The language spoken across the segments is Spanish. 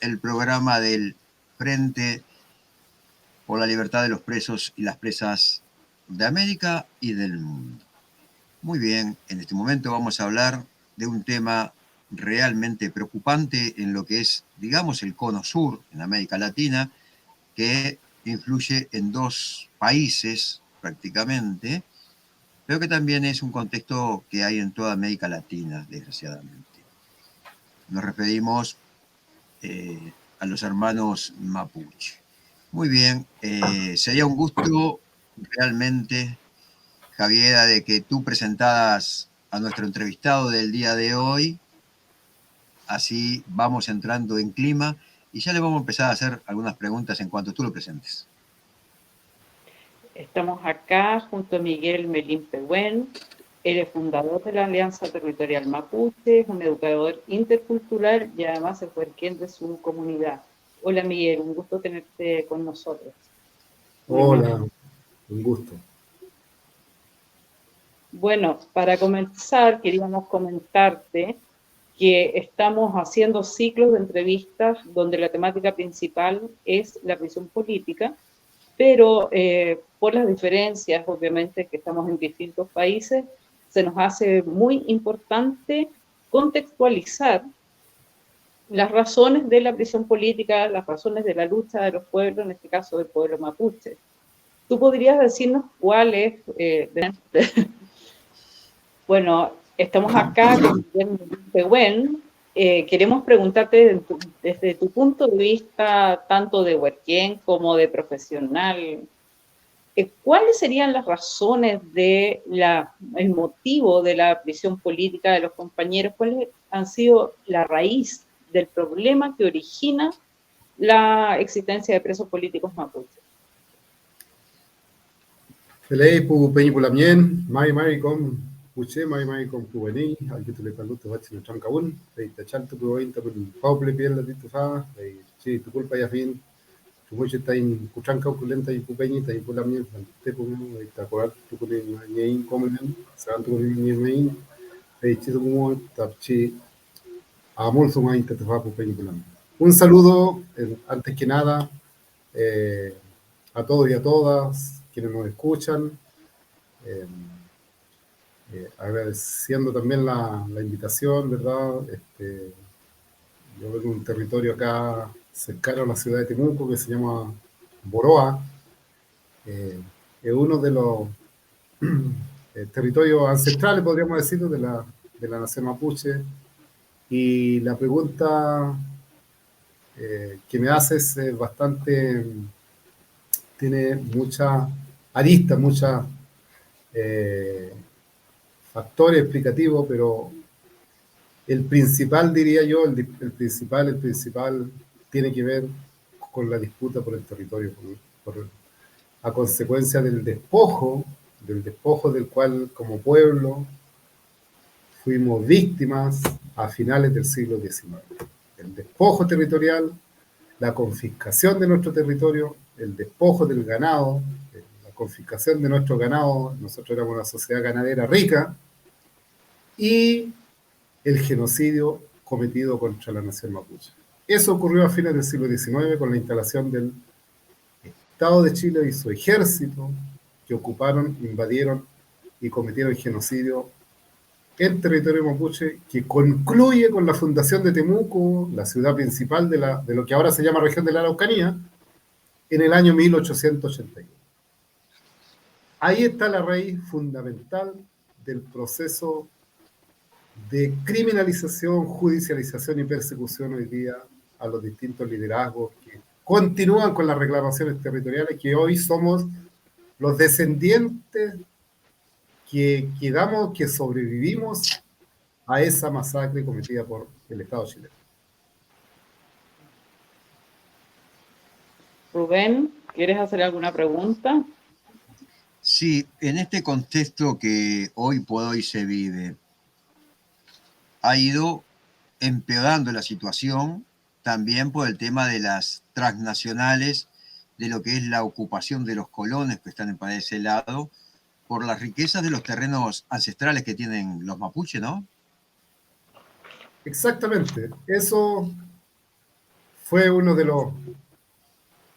el programa del Frente por la Libertad de los Presos y las Presas de América y del mundo. Muy bien, en este momento vamos a hablar de un tema realmente preocupante en lo que es, digamos, el cono sur en América Latina, que influye en 2 países prácticamente, pero que también es un contexto que hay en toda América Latina, desgraciadamente. Nos referimos a los hermanos mapuche. Muy bien, sería un gusto realmente, Javiera, de que tú presentaras a nuestro entrevistado del día de hoy, así vamos entrando en clima y ya le vamos a empezar a hacer algunas preguntas en cuanto tú lo presentes. Estamos acá junto a Miguel Melín Pehuen. Él es fundador de la Alianza Territorial Mapuche, es un educador intercultural y además es huerquén de su comunidad. Hola Miguel, un gusto tenerte con nosotros. Hola, un gusto. Bueno, para comenzar queríamos comentarte que estamos haciendo ciclos de entrevistas donde la temática principal es la prisión política, pero por las diferencias, obviamente, que estamos en distintos países, se nos hace muy importante contextualizar las razones de la prisión política, las razones de la lucha de los pueblos, en este caso del pueblo mapuche. ¿Tú podrías decirnos cuáles? Bueno, estamos acá con Guillermo Pehuen. Queremos preguntarte desde tu punto de vista, tanto de huerquén como de profesional, ¿cuáles serían las razones de el motivo de la prisión política de los compañeros? ¿Cuáles han sido la raíz del problema que origina la existencia de presos políticos mapuches? Felei pu peñi pulamien, mai con puche, mai con puveni, al que tu le paluto va sin trancaún, de tachanto puente por pauple piel de tu fa, de si tu culpa ya fin, tu mucho está en cuchanca oculenta y pupeñi, está en pulamien, te pongo, de tacoar, tu cule ñein comen, se van tu cule ñein, de chido como tapchi, amor suma inte te fa pupeñi pulamien. Un saludo, antes que nada, a todos y a todas quienes nos escuchan, agradeciendo también la invitación, ¿verdad? Yo vengo de un territorio acá cercano a la ciudad de Temuco que se llama Boroa. Es uno de los territorios ancestrales, podríamos decir, de la nación mapuche. Y la pregunta que me haces es bastante, tiene mucha arista, muchas factores explicativos, pero el principal, diría yo, el principal tiene que ver con la disputa por el territorio, a consecuencia del despojo del cual como pueblo fuimos víctimas a finales del siglo XIX. El despojo territorial, la confiscación de nuestro territorio, el despojo del ganado, la confiscación de nuestro ganado, nosotros éramos una sociedad ganadera rica, y el genocidio cometido contra la nación mapuche. Eso ocurrió a fines del siglo XIX con la instalación del Estado de Chile y su ejército, que ocuparon, invadieron y cometieron genocidio en territorio mapuche, que concluye con la fundación de Temuco, la ciudad principal de lo que ahora se llama región de la Araucanía, en el año 1881. Ahí está la raíz fundamental del proceso de criminalización, judicialización y persecución hoy día a los distintos liderazgos que continúan con las reclamaciones territoriales, que hoy somos los descendientes que quedamos, que sobrevivimos a esa masacre cometida por el Estado chileno. Rubén, ¿quieres hacer alguna pregunta? Sí, en este contexto que hoy por hoy se vive, ha ido empeorando la situación también por el tema de las transnacionales, de lo que es la ocupación de los colones que están para ese lado, por las riquezas de los terrenos ancestrales que tienen los mapuches, ¿no? Exactamente. Eso fue uno de los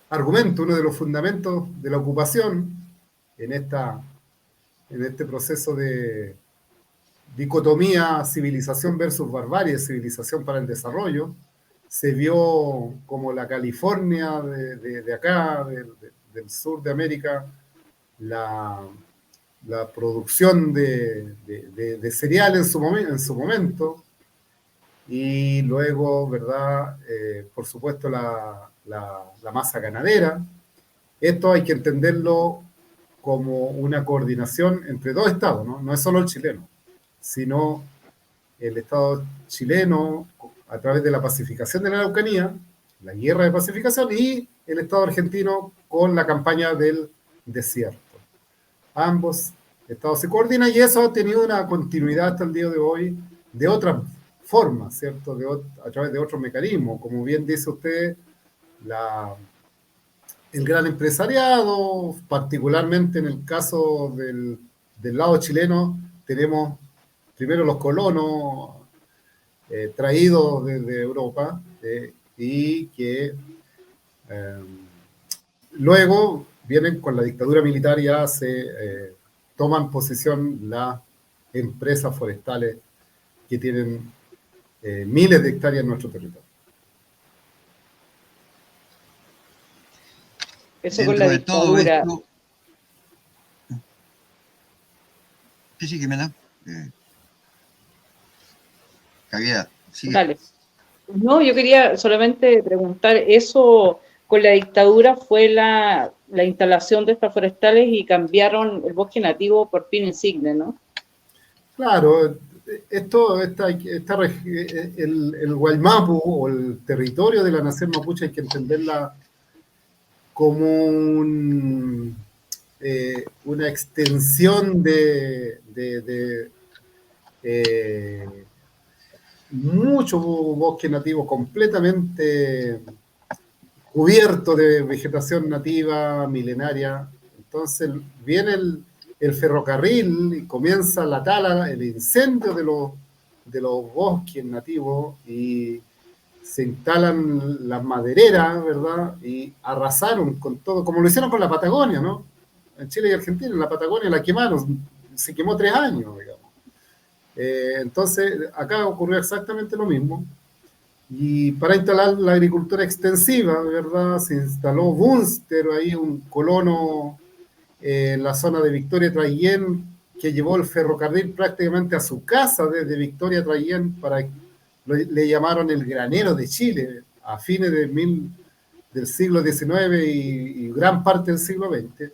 argumentos, uno de los fundamentos de la ocupación en este proceso de dicotomía civilización versus barbarie, civilización para el desarrollo. Se vio como la California de acá, del sur de América, la producción de cereal en su momento, y luego, ¿verdad? Por supuesto, la masa ganadera. Esto hay que entenderlo como una coordinación entre dos estados, ¿no? No es solo el chileno, sino el Estado chileno a través de la pacificación de la Araucanía, la guerra de pacificación, y el Estado argentino con la campaña del desierto. Ambos estados se coordinan y eso ha tenido una continuidad hasta el día de hoy de otra forma, ¿cierto? A través de otros mecanismos. Como bien dice usted, el gran empresariado, particularmente en el caso del lado chileno, tenemos primero los colonos traídos desde Europa y que luego vienen con la dictadura militar, ya se toman posesión las empresas forestales que tienen miles de hectáreas en nuestro territorio. Eso con la dictadura. Todo esto, sí, Jimena. Javier, sigue. Dale. No, yo quería solamente preguntar, eso con la dictadura fue la instalación de estas forestales y cambiaron el bosque nativo por pino insigne, ¿no? Claro, el Guaymapu o el territorio de la nación mapuche hay que entenderla como una extensión de mucho bosque nativo completamente cubierto de vegetación nativa milenaria. Entonces viene el ferrocarril y comienza la tala, el incendio de los bosques nativos, y se instalan las madereras, ¿verdad? Y arrasaron con todo, como lo hicieron con la Patagonia, ¿no? En Chile y Argentina, en la Patagonia la quemaron, se quemó 3 años, digamos. Entonces, acá ocurrió exactamente lo mismo. Y para instalar la agricultura extensiva, ¿verdad? Se instaló Bunster, ahí un colono en la zona de Victoria Traillén, que llevó el ferrocarril prácticamente a su casa desde Victoria Traillén, le llamaron el granero de Chile, a fines del siglo XIX y gran parte del siglo XX.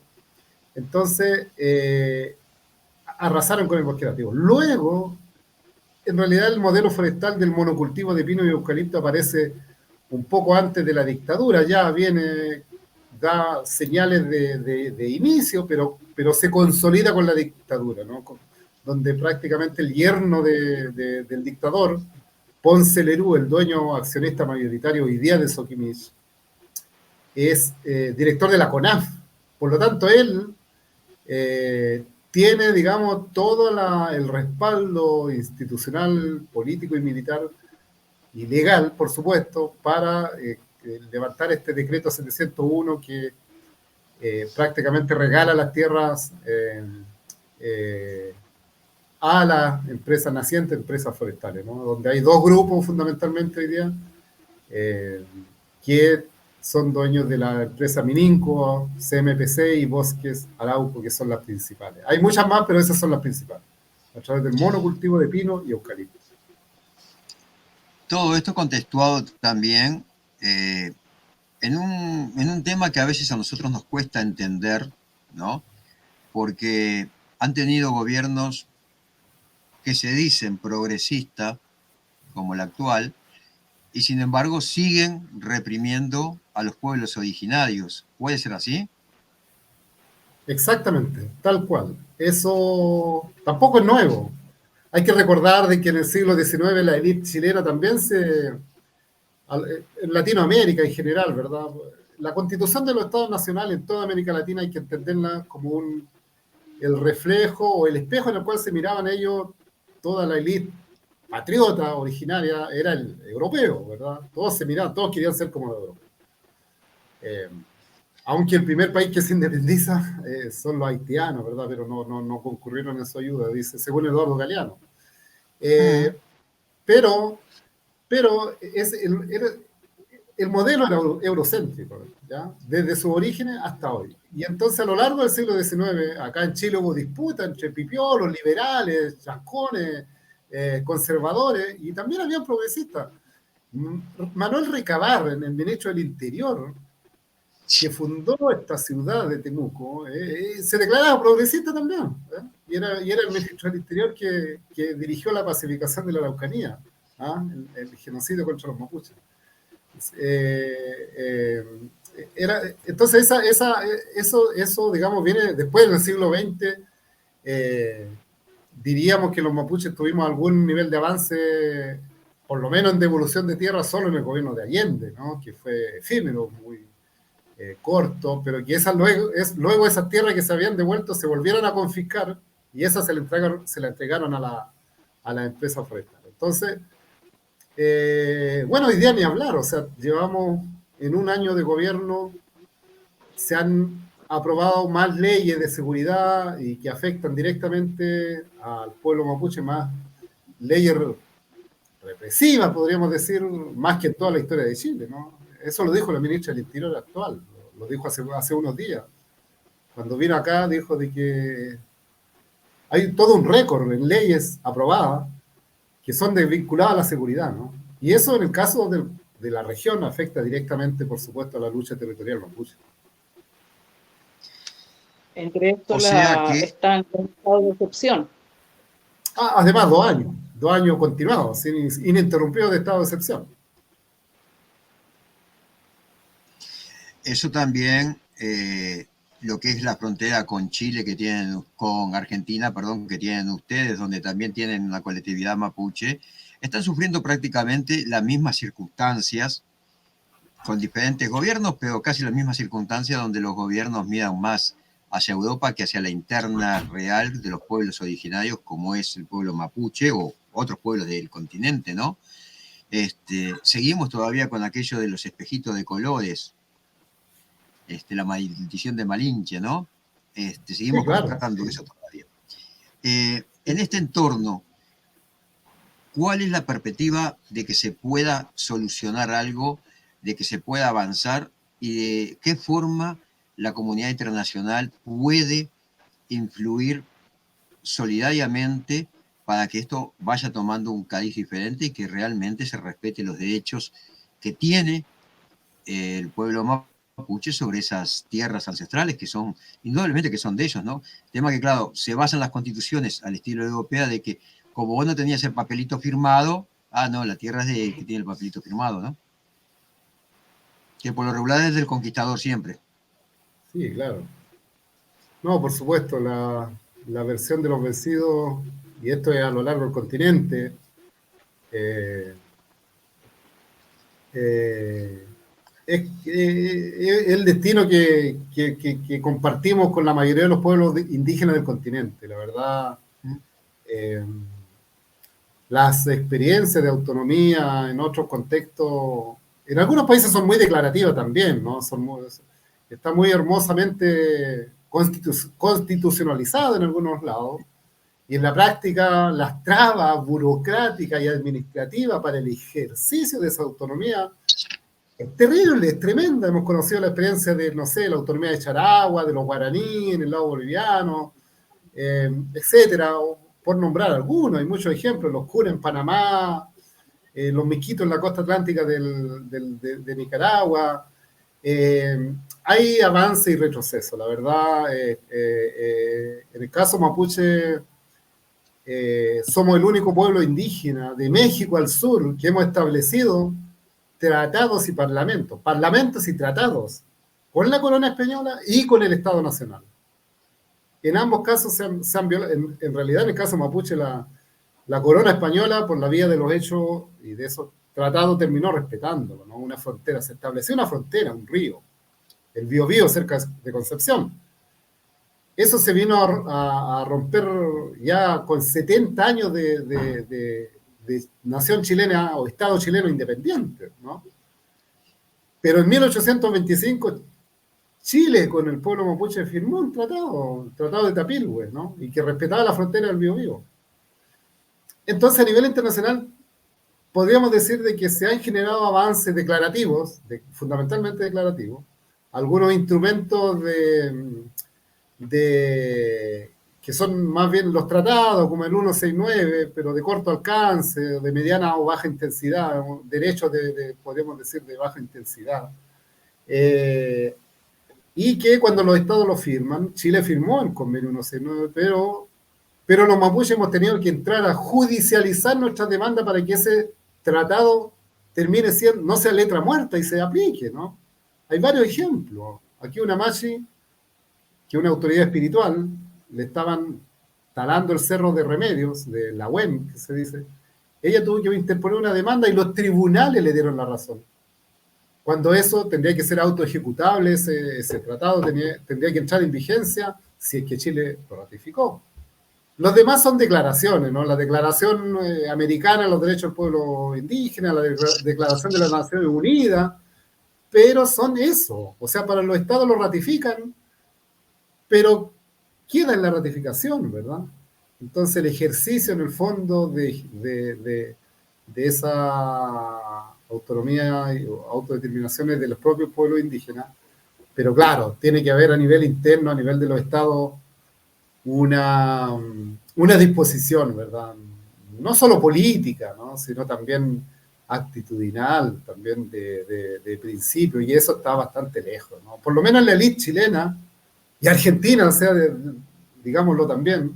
Entonces, arrasaron con el bosque nativo. Luego, en realidad, el modelo forestal del monocultivo de pino y eucalipto aparece un poco antes de la dictadura, ya da señales de inicio, pero se consolida con la dictadura, ¿no? Donde prácticamente el yerno del dictador, Ponce Lerú, el dueño accionista mayoritario hoy día de Soquimich, es director de la CONAF. Por lo tanto, él tiene, digamos, todo el respaldo institucional, político y militar, y legal, por supuesto, para levantar este decreto 701 que prácticamente regala las tierras a las empresas nacientes, empresas forestales, ¿no? Donde hay dos grupos fundamentalmente hoy día que son dueños de la empresa Mininco, CMPC y Bosques Arauco, que son las principales. Hay muchas más, pero esas son las principales, a través del monocultivo de pino y eucalipto. Todo esto contextuado también en un tema que a veces a nosotros nos cuesta entender, ¿no? Porque han tenido gobiernos que se dicen progresistas, como el actual, y sin embargo siguen reprimiendo a los pueblos originarios. ¿Puede ser así? Exactamente, tal cual. Eso tampoco es nuevo. Hay que recordar de que en el siglo XIX la élite chilena también en Latinoamérica en general, ¿verdad? La constitución de los estados nacionales en toda América Latina hay que entenderla como el reflejo o el espejo en el cual se miraban ellos, toda la élite patriota originaria era el europeo, ¿verdad? Todos se miraban, todos querían ser como los europeos. Aunque el primer país que se independiza son los haitianos, ¿verdad? Pero no concurrieron en su ayuda, dice, según Eduardo Galeano. Pero el modelo era eurocéntrico, ¿ya? Desde sus orígenes hasta hoy. Y entonces a lo largo del siglo XIX, acá en Chile hubo disputa entre pipiolos, liberales, chascones, conservadores, y también había progresistas. Manuel Recabar, en el Ministro del Interior, que fundó esta ciudad de Temuco, se declaraba progresista también, ¿eh? Y era el Ministro del Interior que dirigió la pacificación de la Araucanía, ¿ah? El genocidio contra los mapuches. Entonces eso, digamos, viene después en el siglo XX. Diríamos que los mapuches tuvimos algún nivel de avance, por lo menos en devolución de tierra, solo en el gobierno de Allende, ¿no? Que fue efímero, muy corto, pero que luego esas tierras que se habían devuelto se volvieron a confiscar y esas se la entregaron a la empresa forestal. Entonces, bueno, hoy día ni hablar, o sea, llevamos en un año de gobierno, se han aprobado más leyes de seguridad y que afectan directamente al pueblo mapuche, más leyes represivas, podríamos decir, más que en toda la historia de Chile, ¿no? Eso lo dijo la ministra del Interior actual, lo dijo hace unos días. Cuando vino acá dijo de que hay todo un récord en leyes aprobadas que son vinculadas a la seguridad, ¿no? Y eso en el caso de la región afecta directamente, por supuesto, a la lucha territorial mapuche. Entre esto está en estado de excepción. Además, 2 años continuados, ininterrumpidos de estado de excepción. Eso también, lo que es la frontera con Chile con Argentina, perdón, que tienen ustedes, donde también tienen una colectividad mapuche, están sufriendo prácticamente las mismas circunstancias con diferentes gobiernos, pero casi las mismas circunstancias donde los gobiernos miran más hacia Europa que hacia la interna real de los pueblos originarios, como es el pueblo mapuche o otros pueblos del continente, ¿no? Seguimos todavía con aquello de los espejitos de colores, la maldición de Malinche, ¿no? Seguimos tratando eso todavía. En este entorno, ¿cuál es la perspectiva de que se pueda solucionar algo, de que se pueda avanzar y de qué forma la comunidad internacional puede influir solidariamente para que esto vaya tomando un cariz diferente y que realmente se respete los derechos que tiene el pueblo mapuche sobre esas tierras ancestrales que son, indudablemente que son de ellos, ¿no? Tema que, claro, se basan las constituciones al estilo europeo de que como vos no tenías el papelito firmado, no, la tierra es de que tiene el papelito firmado, ¿no? Que por lo regular es del conquistador siempre. Sí, claro. No, por supuesto, la versión de los vencidos, y esto es a lo largo del continente, es el destino que compartimos con la mayoría de los pueblos indígenas del continente. La verdad, las experiencias de autonomía en otros contextos, en algunos países son muy declarativas también, ¿no? Está muy hermosamente constitucionalizado en algunos lados, y en la práctica las trabas burocráticas y administrativas para el ejercicio de esa autonomía es terrible, es tremenda. Hemos conocido la experiencia de, no sé, la autonomía de Charagua, de los guaraní en el lado boliviano, etcétera, por nombrar algunos. Hay muchos ejemplos, los curas en Panamá, los miquitos en la costa atlántica de Nicaragua. Hay avance y retroceso, la verdad. En el caso mapuche, somos el único pueblo indígena de México al sur que hemos establecido tratados y parlamentos y tratados con la corona española y con el Estado Nacional. En ambos casos se han violado. En realidad, en el caso mapuche, la corona española, por la vía de los hechos y de esos tratados, terminó respetándolo, ¿no? Una frontera, se estableció una frontera, un río, el Biobío, cerca de Concepción. Eso se vino a romper ya con 70 años de de nación chilena o Estado chileno independiente, ¿no? Pero en 1825 Chile con el pueblo mapuche firmó un tratado, el Tratado de Tapilhue, ¿no? Y que respetaba la frontera del Biobío. Entonces, a nivel internacional, podríamos decir de que se han generado avances declarativos, fundamentalmente declarativos, algunos instrumentos que son más bien los tratados, como el 169, pero de corto alcance, de mediana o baja intensidad, derechos podríamos decir, de baja intensidad. Y que cuando los estados lo firman, Chile firmó el convenio 169, pero los mapuches hemos tenido que entrar a judicializar nuestra demanda para que ese tratado termine siendo, no sea letra muerta y se aplique, ¿no? Hay varios ejemplos. Aquí una machi, que una autoridad espiritual, le estaban talando el cerro de Remedios, de la UEM, que se dice, ella tuvo que interponer una demanda y los tribunales le dieron la razón. Cuando eso tendría que ser autoejecutable, ese tratado tendría que entrar en vigencia si es que Chile lo ratificó. Los demás son declaraciones, ¿no? La Declaración Americana de los Derechos del Pueblo Indígena, la Declaración de las Naciones Unidas, pero son eso. O sea, para los estados lo ratifican, pero queda en la ratificación, ¿verdad? Entonces el ejercicio en el fondo de esa autonomía y autodeterminaciones de los propios pueblos indígenas, pero claro, tiene que haber a nivel interno, a nivel de los estados, una disposición, ¿verdad? No solo política, ¿no? Sino también actitudinal, también de principio, y eso está bastante lejos, ¿no? Por lo menos la élite chilena y argentina, o sea, digámoslo también,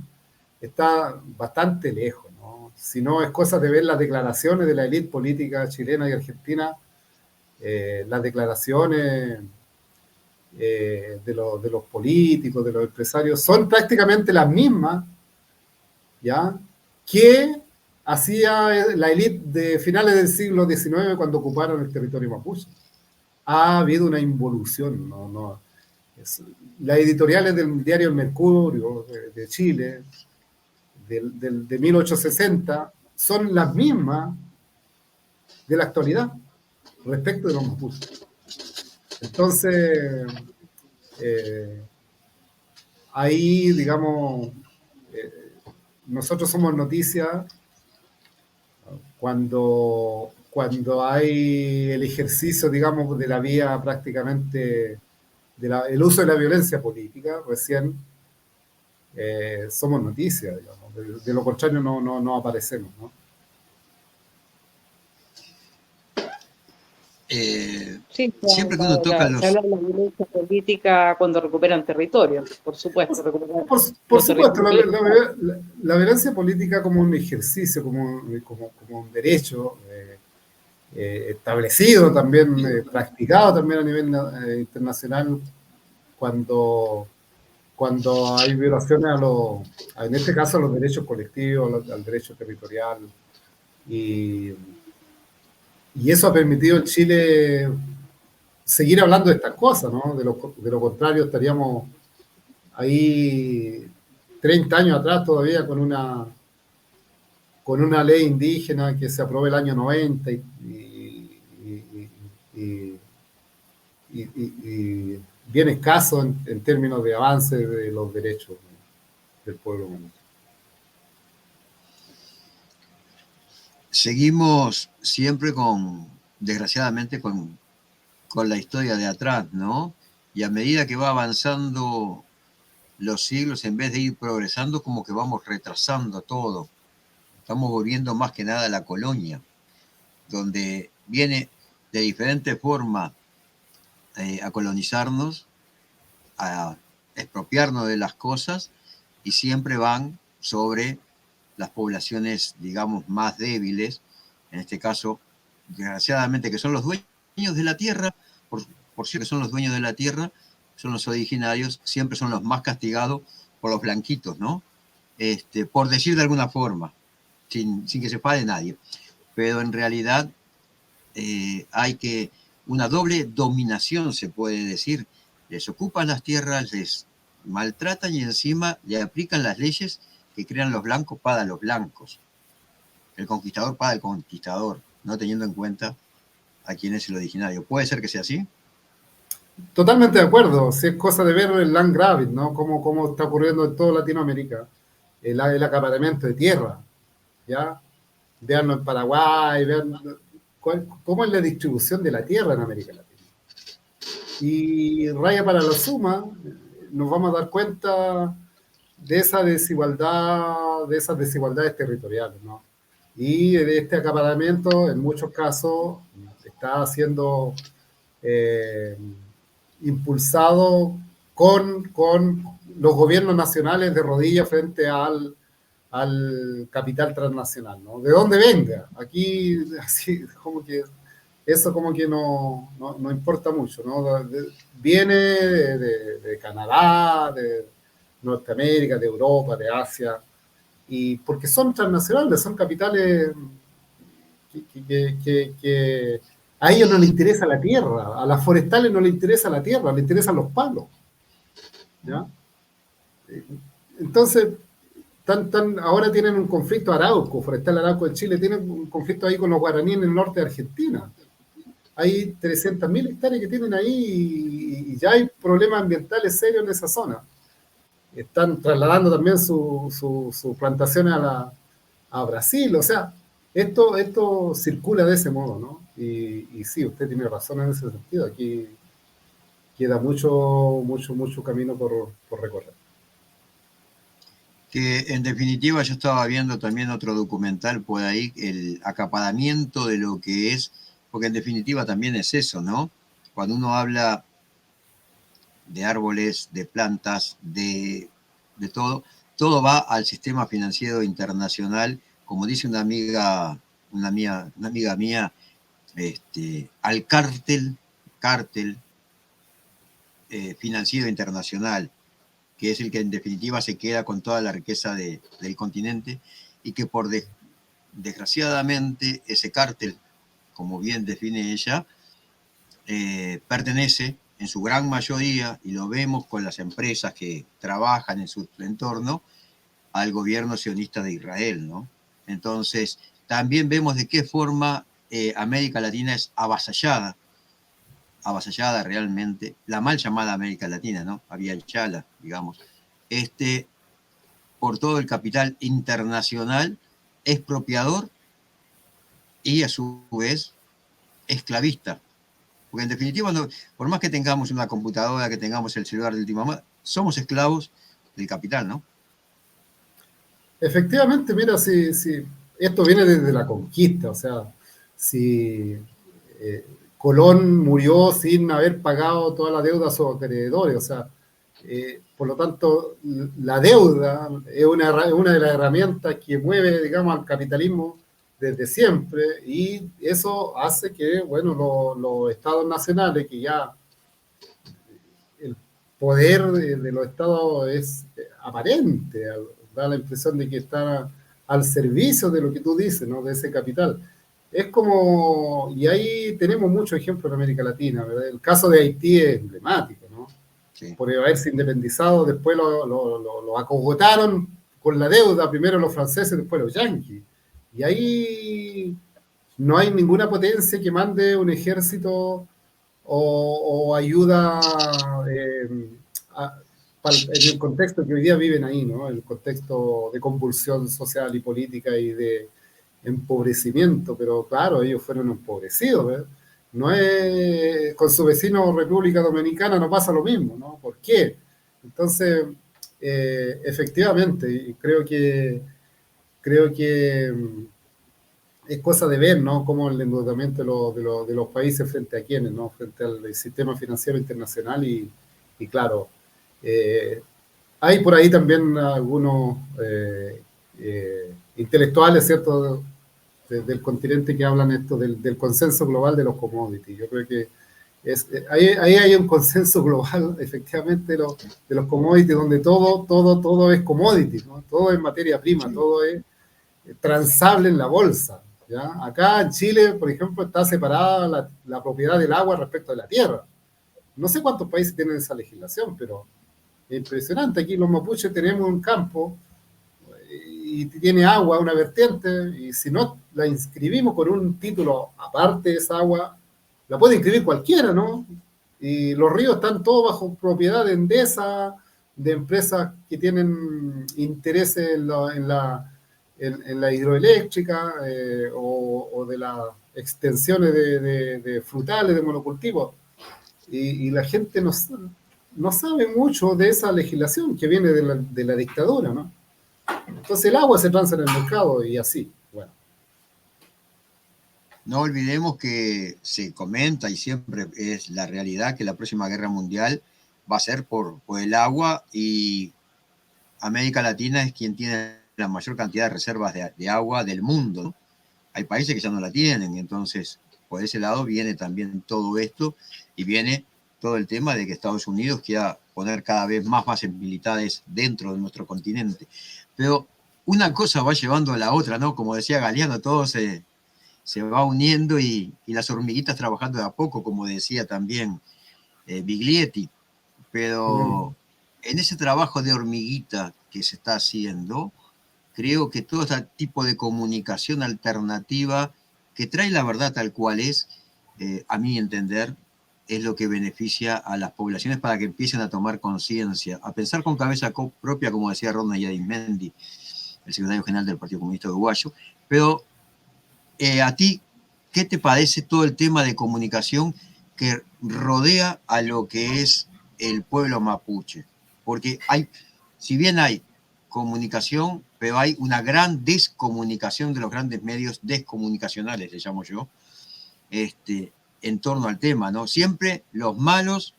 está bastante lejos, ¿no? Si no es cosa de ver las declaraciones de la élite política chilena y argentina, las declaraciones de los políticos, de los empresarios, son prácticamente las mismas, ¿ya?, que hacía la élite de finales del siglo XIX cuando ocuparon el territorio mapuche. Ha habido una involución, ¿no? Las editoriales del diario El Mercurio de Chile, de 1860, son las mismas de la actualidad respecto de los mapuches. Entonces, ahí, digamos, nosotros somos noticia cuando hay el ejercicio, digamos, de la vía prácticamente, el uso de la violencia política, recién somos noticia, digamos. De lo contrario no aparecemos, ¿no? Sí, Siempre que uno toca se habla de la violencia política cuando recuperan territorio, por supuesto. Por supuesto, la violencia política como un ejercicio, como un derecho establecido también, practicado también a nivel internacional, cuando hay violaciones en este caso a los derechos colectivos, al derecho territorial, y eso ha permitido en Chile seguir hablando de estas cosas, ¿no? De lo contrario estaríamos ahí 30 años atrás todavía con una ley indígena que se aprobó el año 90 y bien escaso en términos de avance de los derechos del pueblo humano. Seguimos siempre desgraciadamente, con la historia de atrás, ¿no? Y a medida que va avanzando los siglos, en vez de ir progresando, como que vamos retrasando todo. Estamos volviendo más que nada a la colonia, donde viene de diferentes formas a colonizarnos, a expropiarnos de las cosas, y siempre van sobre las poblaciones, digamos, más débiles, en este caso, desgraciadamente, que son los dueños de la tierra, por cierto, que son los dueños de la tierra, son los originarios, siempre son los más castigados por los blanquitos, ¿no? Por decir de alguna forma, sin que se enfade nadie. Pero en realidad hay una doble dominación, se puede decir. Les ocupan las tierras, les maltratan y encima le aplican las leyes que crean los blancos para los blancos. el conquistador para el conquistador, no teniendo en cuenta a quién es el originario. ¿Puede ser que sea así? Totalmente de acuerdo, si es cosa de ver el land grabbing, ¿no? Cómo está ocurriendo en toda Latinoamérica, el acaparamiento de tierra, ¿ya? Veanlo en Paraguay, vean cómo es la distribución de la tierra en América Latina. Y raya para la suma, nos vamos a dar cuenta de esa desigualdad, de esas desigualdades territoriales, ¿no? Y de este acaparamiento, en muchos casos, está siendo impulsado con los gobiernos nacionales de rodillas frente al capital transnacional, ¿no? De dónde venga. Aquí, así, como que eso como que no importa mucho, ¿no? Viene de Canadá, de Norteamérica, de Europa, de Asia, y porque son transnacionales, son capitales que a ellos no les interesa la tierra, a las forestales no les interesa la tierra, les interesan los palos, ¿ya? Entonces, ahora tienen un conflicto Arauco, Forestal Arauco de Chile, tienen un conflicto ahí con los guaraníes en el norte de Argentina. Hay 300.000 hectáreas que tienen ahí y ya hay problemas ambientales serios en esa zona. Están trasladando también sus plantaciones a Brasil, o sea, esto circula de ese modo, ¿no? Y sí, usted tiene razón en ese sentido, aquí queda mucho camino por recorrer. Que en definitiva yo estaba viendo también otro documental por ahí, el acaparamiento de lo que es, porque en definitiva también es eso, ¿no? Cuando uno habla de árboles, de plantas, de todo va al sistema financiero internacional, como dice una amiga mía, al cártel financiero internacional, que es el que en definitiva se queda con toda la riqueza del continente y que desgraciadamente ese cártel, como bien define ella, pertenece en su gran mayoría, y lo vemos con las empresas que trabajan en su entorno, al gobierno sionista de Israel, ¿no? Entonces, también vemos de qué forma América Latina es avasallada realmente, la mal llamada América Latina, ¿no? Había Chala, digamos, por todo el capital internacional expropiador y a su vez esclavista. Porque en definitiva, por más que tengamos una computadora, que tengamos el celular de última moda, somos esclavos del capital, ¿no? Efectivamente, mira, si esto viene desde la conquista, o sea, si Colón murió sin haber pagado toda la deuda a sus acreedores, o sea, por lo tanto, la deuda es una de las herramientas que mueve, digamos, al capitalismo desde siempre, y eso hace que, bueno, los estados nacionales, que ya el poder de los estados es aparente, da la impresión de que está al servicio de lo que tú dices, ¿no? De ese capital. Es como, y ahí tenemos muchos ejemplos en América Latina, ¿verdad? El caso de Haití es emblemático, ¿no? Sí. Por haberse independizado, después lo acogotaron con la deuda, primero los franceses, después los yanquis. Y ahí no hay ninguna potencia que mande un ejército o ayuda en el contexto que hoy día viven ahí, ¿no? El contexto de convulsión social y política y de empobrecimiento, pero claro, ellos fueron empobrecidos, ¿verdad? No es, con su vecino República Dominicana no pasa lo mismo, ¿no? ¿Por qué? Entonces, efectivamente, y creo que es cosa de ver, ¿no? Cómo el endeudamiento de los países frente a quienes, ¿no? Frente al sistema financiero internacional y claro, hay por ahí también algunos intelectuales, ¿cierto? Del continente que hablan esto del consenso global de los commodities. Yo creo que ahí hay un consenso global, efectivamente, de los commodities, donde todo es commodity, ¿no? Todo es materia prima, todo es transable en la bolsa, ¿ya? Acá en Chile, por ejemplo, está separada la propiedad del agua respecto de la tierra. No sé cuántos países tienen esa legislación, pero es impresionante. Aquí los mapuches tenemos un campo y tiene agua, una vertiente, y si no la inscribimos con un título aparte de esa agua, la puede inscribir cualquiera, ¿no? Y los ríos están todos bajo propiedad de Endesa, de empresas que tienen intereses en la hidroeléctrica o de las extensiones de frutales, de monocultivos. Y la gente no sabe mucho de esa legislación que viene de la dictadura, ¿no? Entonces el agua se transa en el mercado y así, bueno. No olvidemos que se comenta y siempre es la realidad que la próxima guerra mundial va a ser por el agua, y América Latina es quien tiene la mayor cantidad de reservas de agua del mundo, ¿no? Hay países que ya no la tienen, entonces por ese lado viene también todo esto, y viene todo el tema de que Estados Unidos quiera poner cada vez más bases militares dentro de nuestro continente. Pero una cosa va llevando a la otra, ¿no? Como decía Galeano, todo se va uniendo, y las hormiguitas trabajando de a poco, como decía también Biglietti. Pero en ese trabajo de hormiguita que se está haciendo, creo que todo este tipo de comunicación alternativa que trae la verdad tal cual es, a mi entender, es lo que beneficia a las poblaciones para que empiecen a tomar conciencia, a pensar con cabeza propia, como decía Rodney Arismendi, el secretario general del Partido Comunista Uruguayo. Pero a ti, ¿qué te parece todo el tema de comunicación que rodea a lo que es el pueblo mapuche? Porque si bien hay comunicación, pero hay una gran descomunicación de los grandes medios descomunicacionales, le llamo yo, en torno al tema, ¿no? Siempre los malos,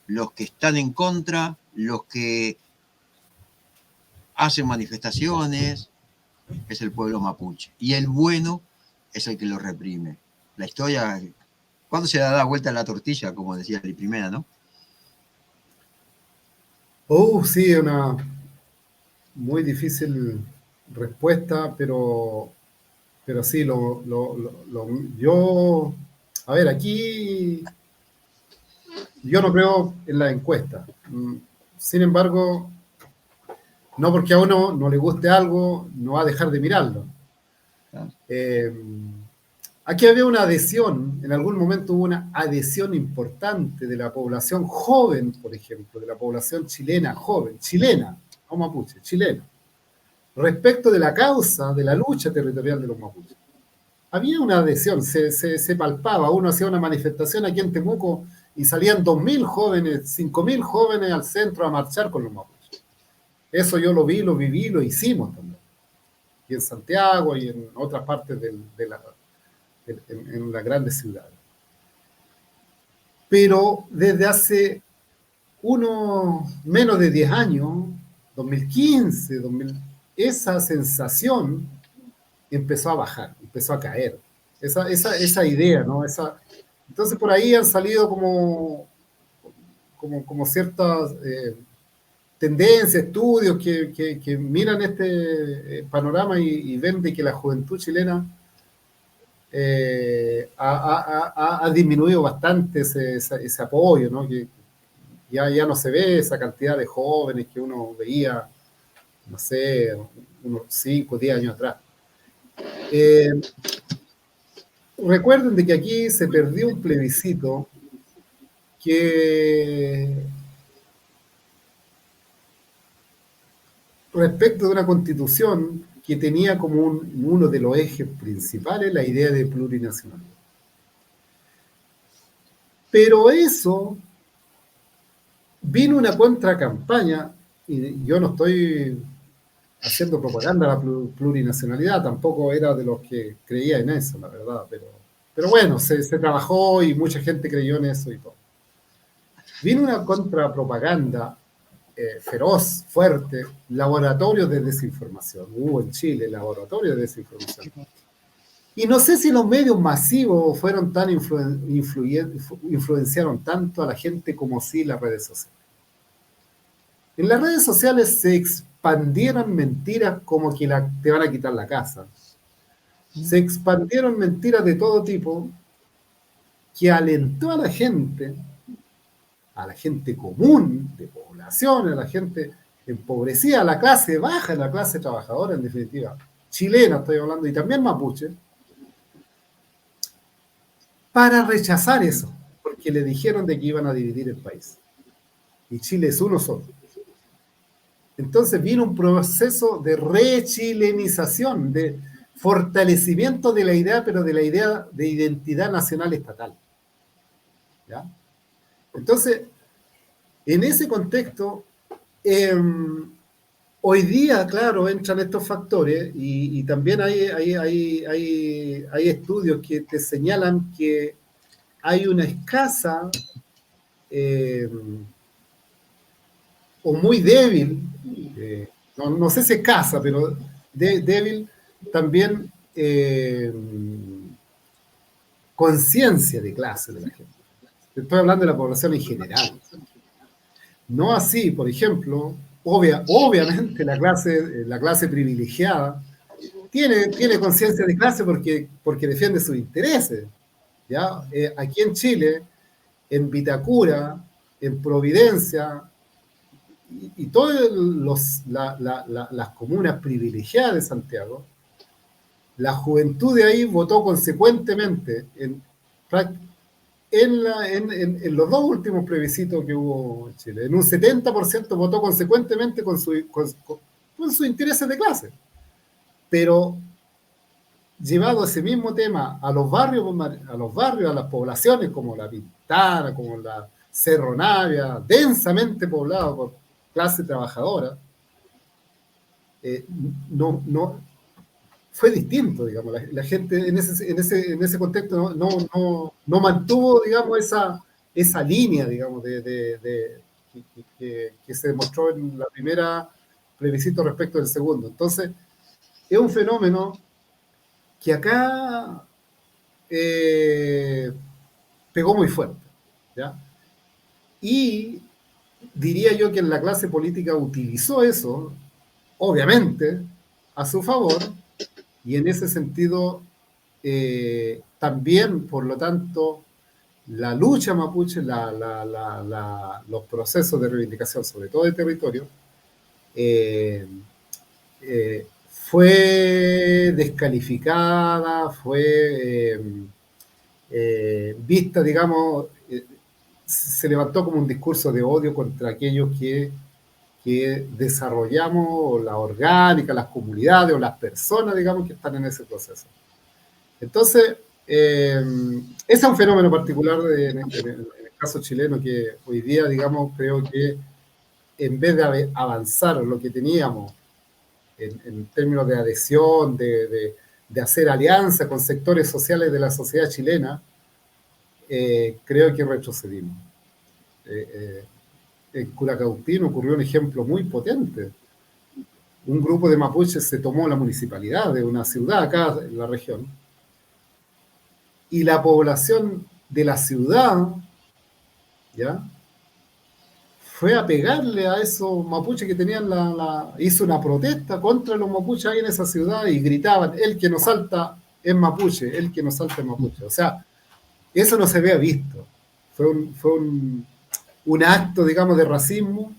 los que están en contra, los que hacen manifestaciones, es el pueblo mapuche. Y el bueno es el que lo reprime. La historia, ¿cuándo se da vuelta la tortilla, como decía la primera, no? Sí, una muy difícil respuesta, pero sí, yo, a ver, aquí yo no creo en la encuesta. Sin embargo, no porque a uno no le guste algo, no va a dejar de mirarlo. Aquí había una adhesión, en algún momento hubo una adhesión importante de la población joven, por ejemplo, de la población chilena joven, chilena, no mapuche, chilena, respecto de la causa de la lucha territorial de los mapuches. Había una adhesión, se palpaba, uno hacía una manifestación aquí en Temuco y salían 2.000 jóvenes, 5.000 jóvenes al centro a marchar con los mapuches. Eso yo lo vi, lo viví, lo hicimos también. Y en Santiago y en otras partes en las grandes ciudades. Pero desde hace menos de 10 años, 2015, esa sensación empezó a bajar, empezó a caer. Esa idea, ¿no? Entonces por ahí han salido como ciertas tendencias, estudios que miran este panorama y ven de que la juventud chilena ha disminuido bastante ese apoyo, ¿no? Que ya no se ve esa cantidad de jóvenes que uno veía, no sé, unos 5 o 10 años atrás. Recuerden de que aquí se perdió un plebiscito que respecto de una constitución que tenía como uno de los ejes principales la idea de plurinacionalidad. Pero eso vino una contracampaña, y yo no estoy haciendo propaganda a la plurinacionalidad, tampoco era de los que creía en eso, la verdad, pero bueno, se trabajó y mucha gente creyó en eso y todo. Vino una contrapropaganda feroz, fuerte, laboratorios de desinformación. Hubo en Chile laboratorios de desinformación. Y no sé si los medios masivos fueron tan influenciaron tanto a la gente como sí las redes sociales. En las redes sociales se expandieron mentiras como que te van a quitar la casa. Se expandieron mentiras de todo tipo que alentó a la gente común, de población, a la gente empobrecida, la clase baja, la clase trabajadora en definitiva, chilena estoy hablando, y también mapuche, para rechazar eso, porque le dijeron de que iban a dividir el país. Y Chile es uno solo. Entonces vino un proceso de rechilenización, de fortalecimiento de la idea, pero de la idea de identidad nacional estatal. ¿Ya? Entonces, en ese contexto, hoy día, claro, entran estos factores y también hay estudios que te señalan que hay una escasa o muy débil, no sé si escasa, pero débil también conciencia de clase de la gente. Estoy hablando de la población en general. No así, por ejemplo, obviamente la clase privilegiada tiene conciencia de clase porque defiende sus intereses. ¿Ya? Aquí en Chile, en Vitacura, en Providencia, y todas las comunas privilegiadas de Santiago, la juventud de ahí votó consecuentemente en los dos últimos plebiscitos que hubo en Chile. En un 70% votó consecuentemente con sus intereses de clase. Pero llevado ese mismo tema a los barrios, a las poblaciones como la Pintana, como la Cerro Navia, densamente poblado por clase trabajadora, no fue distinto, digamos. La gente en ese contexto no mantuvo, digamos, esa línea, digamos, que se demostró en la primera plebiscito respecto del segundo. Entonces, es un fenómeno que acá pegó muy fuerte, ¿ya? Y diría yo que la clase política utilizó eso, obviamente, a su favor, y en ese sentido, también, por lo tanto, la lucha mapuche, los procesos de reivindicación, sobre todo de territorio, fue descalificada, fue vista, digamos, se levantó como un discurso de odio contra aquellos que desarrollamos la orgánica, las comunidades o las personas, digamos, que están en ese proceso. Entonces, ese es un fenómeno particular en el caso chileno que hoy día, digamos, creo que en vez de avanzar lo que teníamos en términos de adhesión, de hacer alianza con sectores sociales de la sociedad chilena, creo que retrocedimos. En Curacautín ocurrió un ejemplo muy potente. Un grupo de mapuches se tomó la municipalidad de una ciudad acá en la región y la población de la ciudad, ¿ya?, fue a pegarle a esos mapuches que tenían hizo una protesta contra los mapuches ahí en esa ciudad y gritaban: el que nos salta es mapuche, el que nos salta es mapuche. O sea, eso no se había visto. Fue un acto, digamos, de racismo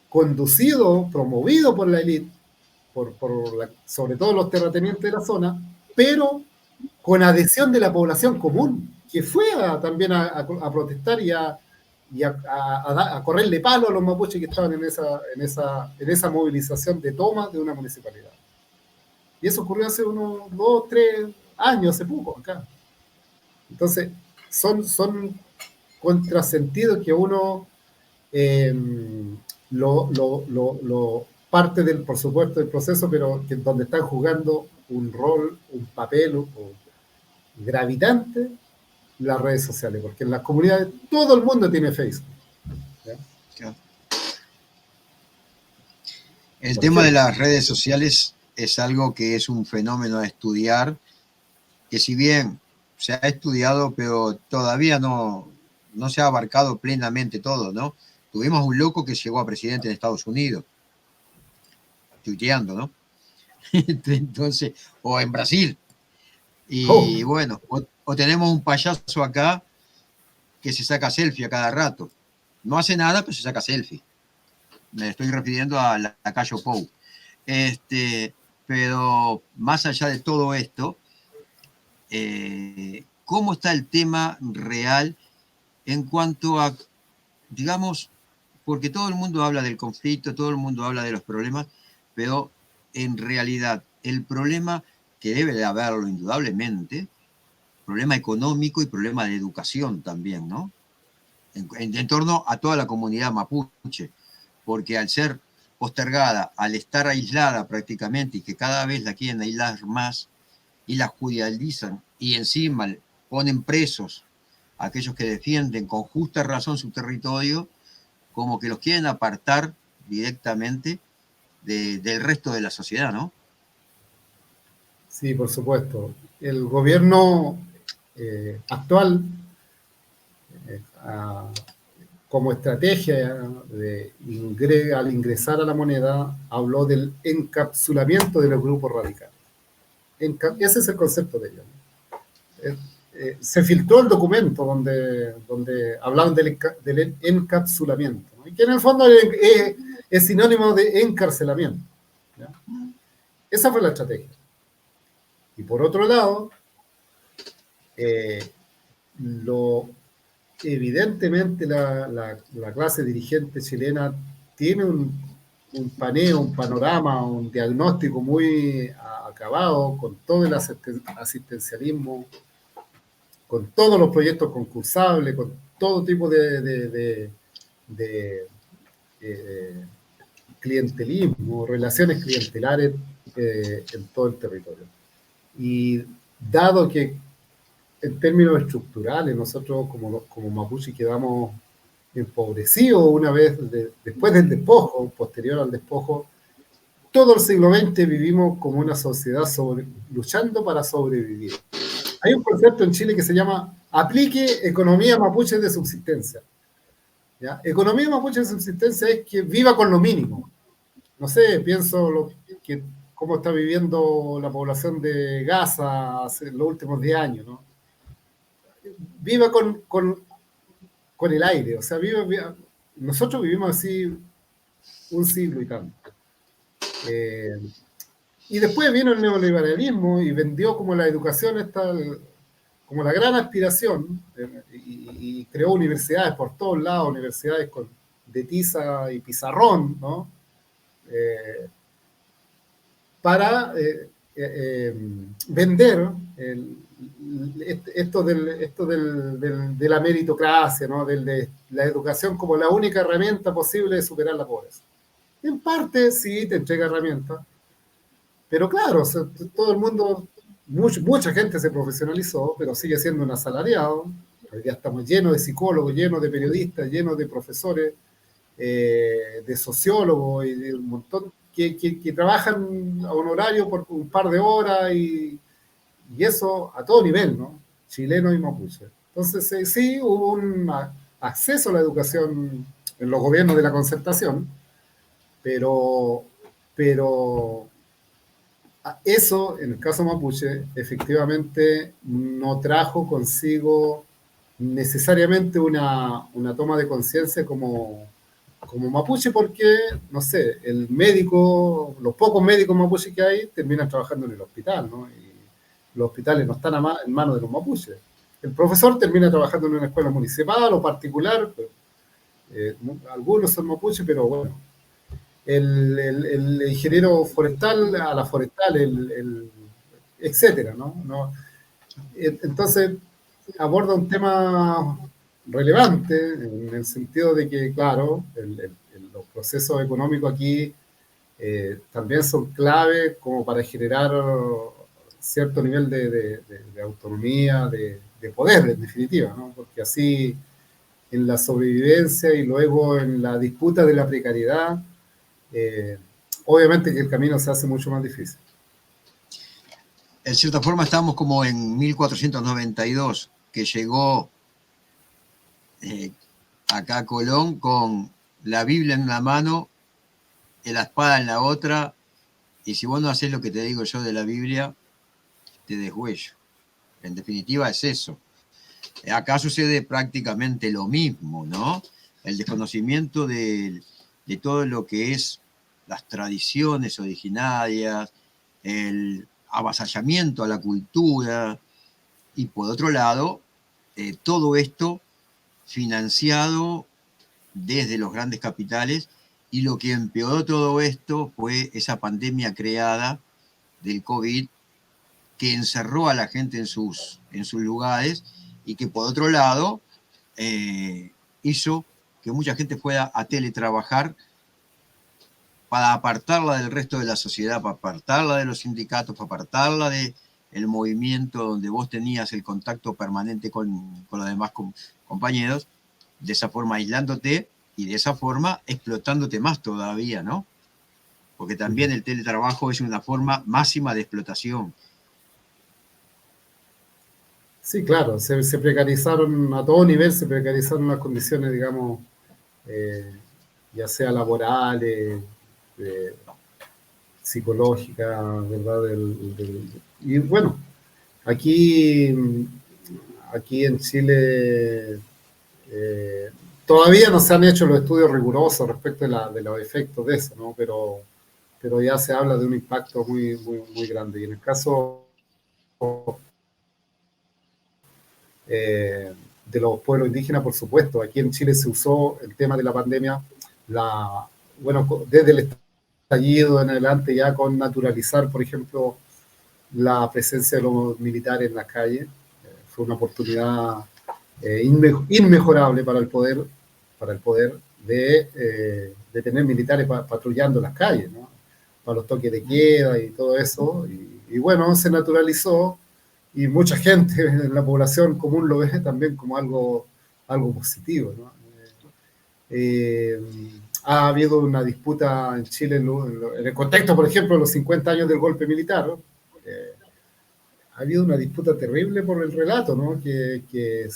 conducido, promovido por la élite, sobre todo los terratenientes de la zona, pero con adhesión de la población común, que fue también a protestar y a correrle palo a los mapuches que estaban en esa movilización de toma de una municipalidad. Y eso ocurrió hace unos 2, 3 años, hace poco, acá. Entonces, son contrasentidos que uno parte por supuesto, del proceso, pero donde están jugando un rol, un papel gravitante las redes sociales, porque en las comunidades todo el mundo tiene Facebook. ¿Ya? El tema de las redes sociales es algo que es un fenómeno a estudiar, que si bien se ha estudiado, pero todavía no se ha abarcado plenamente todo, ¿no? Tuvimos un loco que llegó a presidente en Estados Unidos, tuiteando, ¿no? Entonces, o en Brasil. Y bueno, o tenemos un payaso acá que se saca selfie a cada rato. No hace nada, pero se saca selfie. Me estoy refiriendo a Lacayo Pou. Pero más allá de todo esto, ¿cómo está el tema real en cuanto a, digamos, porque todo el mundo habla del conflicto, todo el mundo habla de los problemas, pero en realidad el problema, que debe de haberlo indudablemente, problema económico y problema de educación también, ¿no? En torno a toda la comunidad mapuche, porque al ser postergada, al estar aislada prácticamente y que cada vez la quieren aislar más y la judicializan y encima ponen presos a aquellos que defienden con justa razón su territorio, como que los quieren apartar directamente del resto de la sociedad, ¿no? Sí, por supuesto. El gobierno actual, como estrategia al ingresar a la moneda, habló del encapsulamiento de los grupos radicales. Ese es el concepto de ellos. Se filtró el documento donde hablaban del encapsulamiento, ¿no? Y que en el fondo es sinónimo de encarcelamiento, ¿ya? Esa fue la estrategia. Y por otro lado, evidentemente la clase dirigente chilena tiene un paneo, un panorama, un diagnóstico muy acabado con todo el asistencialismo, con todos los proyectos concursables, con todo tipo de clientelismo, relaciones clientelares en todo el territorio. Y dado que en términos estructurales nosotros como mapuche quedamos empobrecidos una vez después del despojo, posterior al despojo, todo el siglo XX vivimos como una sociedad luchando para sobrevivir. Hay un concepto en Chile que se llama aplique economía mapuche de subsistencia. ¿Ya? Economía mapuche de subsistencia es que viva con lo mínimo. No sé, pienso cómo está viviendo la población de Gaza hace los últimos 10 años, ¿no? Viva con el aire, o sea, nosotros vivimos así un siglo y tanto. Y después vino el neoliberalismo y vendió como la educación como la gran aspiración, y creó universidades por todos lados, universidades de tiza y pizarrón, ¿no? Para vender esto de la meritocracia, ¿no? De la educación como la única herramienta posible de superar la pobreza. En parte sí te entrega herramientas, pero claro, o sea, todo el mundo, mucha gente se profesionalizó, pero sigue siendo un asalariado. Hoy día estamos llenos de psicólogos, llenos de periodistas, llenos de profesores, de sociólogos y de un montón que trabajan a un horario por un par de horas y eso a todo nivel, ¿no? Chileno y mapuche. Entonces sí hubo un acceso a la educación en los gobiernos de la concertación, pero eso, en el caso mapuche, efectivamente no trajo consigo necesariamente una toma de conciencia como mapuche, porque, no sé, el médico, los pocos médicos mapuche que hay, terminan trabajando en el hospital, ¿no? Y los hospitales no están en manos de los mapuches. El profesor termina trabajando en una escuela municipal o particular, algunos son mapuches, pero bueno. El ingeniero forestal a la forestal, etcétera, ¿no? Entonces, aborda un tema relevante en el sentido de que, claro, los procesos económicos aquí también son clave como para generar cierto nivel de autonomía, de poder, en definitiva, ¿no? Porque así en la sobrevivencia y luego en la disputa de la precariedad, obviamente que el camino se hace mucho más difícil. En cierta forma estamos como en 1492, que llegó acá a Colón con la Biblia en una mano, la espada en la otra, y si vos no haces lo que te digo yo de la Biblia, te deshuello. En definitiva es eso. Acá sucede prácticamente lo mismo, ¿no? El desconocimiento de de todo lo que es las tradiciones originarias, el avasallamiento a la cultura, y por otro lado, todo esto financiado desde los grandes capitales, y lo que empeoró todo esto fue esa pandemia creada del COVID, que encerró a la gente en sus lugares, y que por otro lado hizo que mucha gente fuera a teletrabajar para apartarla del resto de la sociedad, para apartarla de los sindicatos, para apartarla del movimiento donde vos tenías el contacto permanente con los demás compañeros, de esa forma aislándote y de esa forma explotándote más todavía, ¿no? Porque también el teletrabajo es una forma máxima de explotación. Sí, claro, se precarizaron a todo nivel, se precarizaron las condiciones, digamos, ya sea laborales, psicológicas, ¿verdad? Y bueno, aquí en Chile todavía no se han hecho los estudios rigurosos respecto de los efectos de eso, ¿no? Pero ya se habla de un impacto muy, muy, muy grande. Y en el caso de los pueblos indígenas, por supuesto, aquí en Chile se usó el tema de la pandemia, bueno, desde el estallido en adelante, ya con naturalizar, por ejemplo, la presencia de los militares en las calles. Fue una oportunidad inmejorable para el poder de tener militares patrullando las calles, ¿no? Para los toques de queda y todo eso. Y bueno, se naturalizó, y mucha gente en la población común lo ve también como algo positivo, ¿no? Eh, Ha habido una disputa en Chile en el contexto, por ejemplo, de los 50 años del golpe militar, ¿no? Ha habido una disputa terrible por el relato, ¿no? Que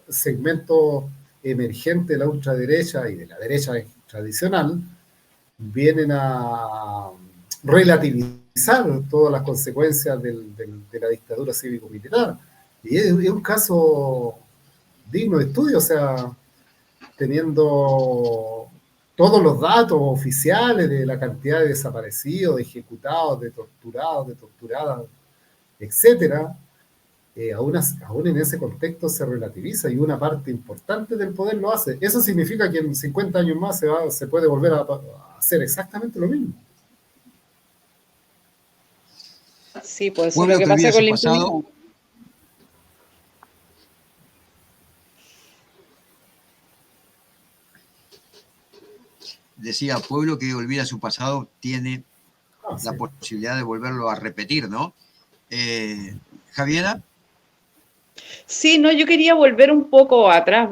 segmento emergente de la ultraderecha y de la derecha tradicional vienen a relativizar todas las consecuencias de la dictadura cívico-militar. Y es un caso digno de estudio, o sea, teniendo todos los datos oficiales de la cantidad de desaparecidos, de ejecutados, de torturados, de torturadas, etcétera, aún en ese contexto se relativiza, y una parte importante del poder lo hace. Eso significa que en 50 años más se puede volver a hacer exactamente lo mismo. Sí, puede ser lo Pueblo que que pasa olvida con su la impunidad. pasado, decía, pueblo que olvida su pasado tiene Sí. la posibilidad de volverlo a repetir, ¿no? Javiera. Sí, no, yo quería volver un poco atrás,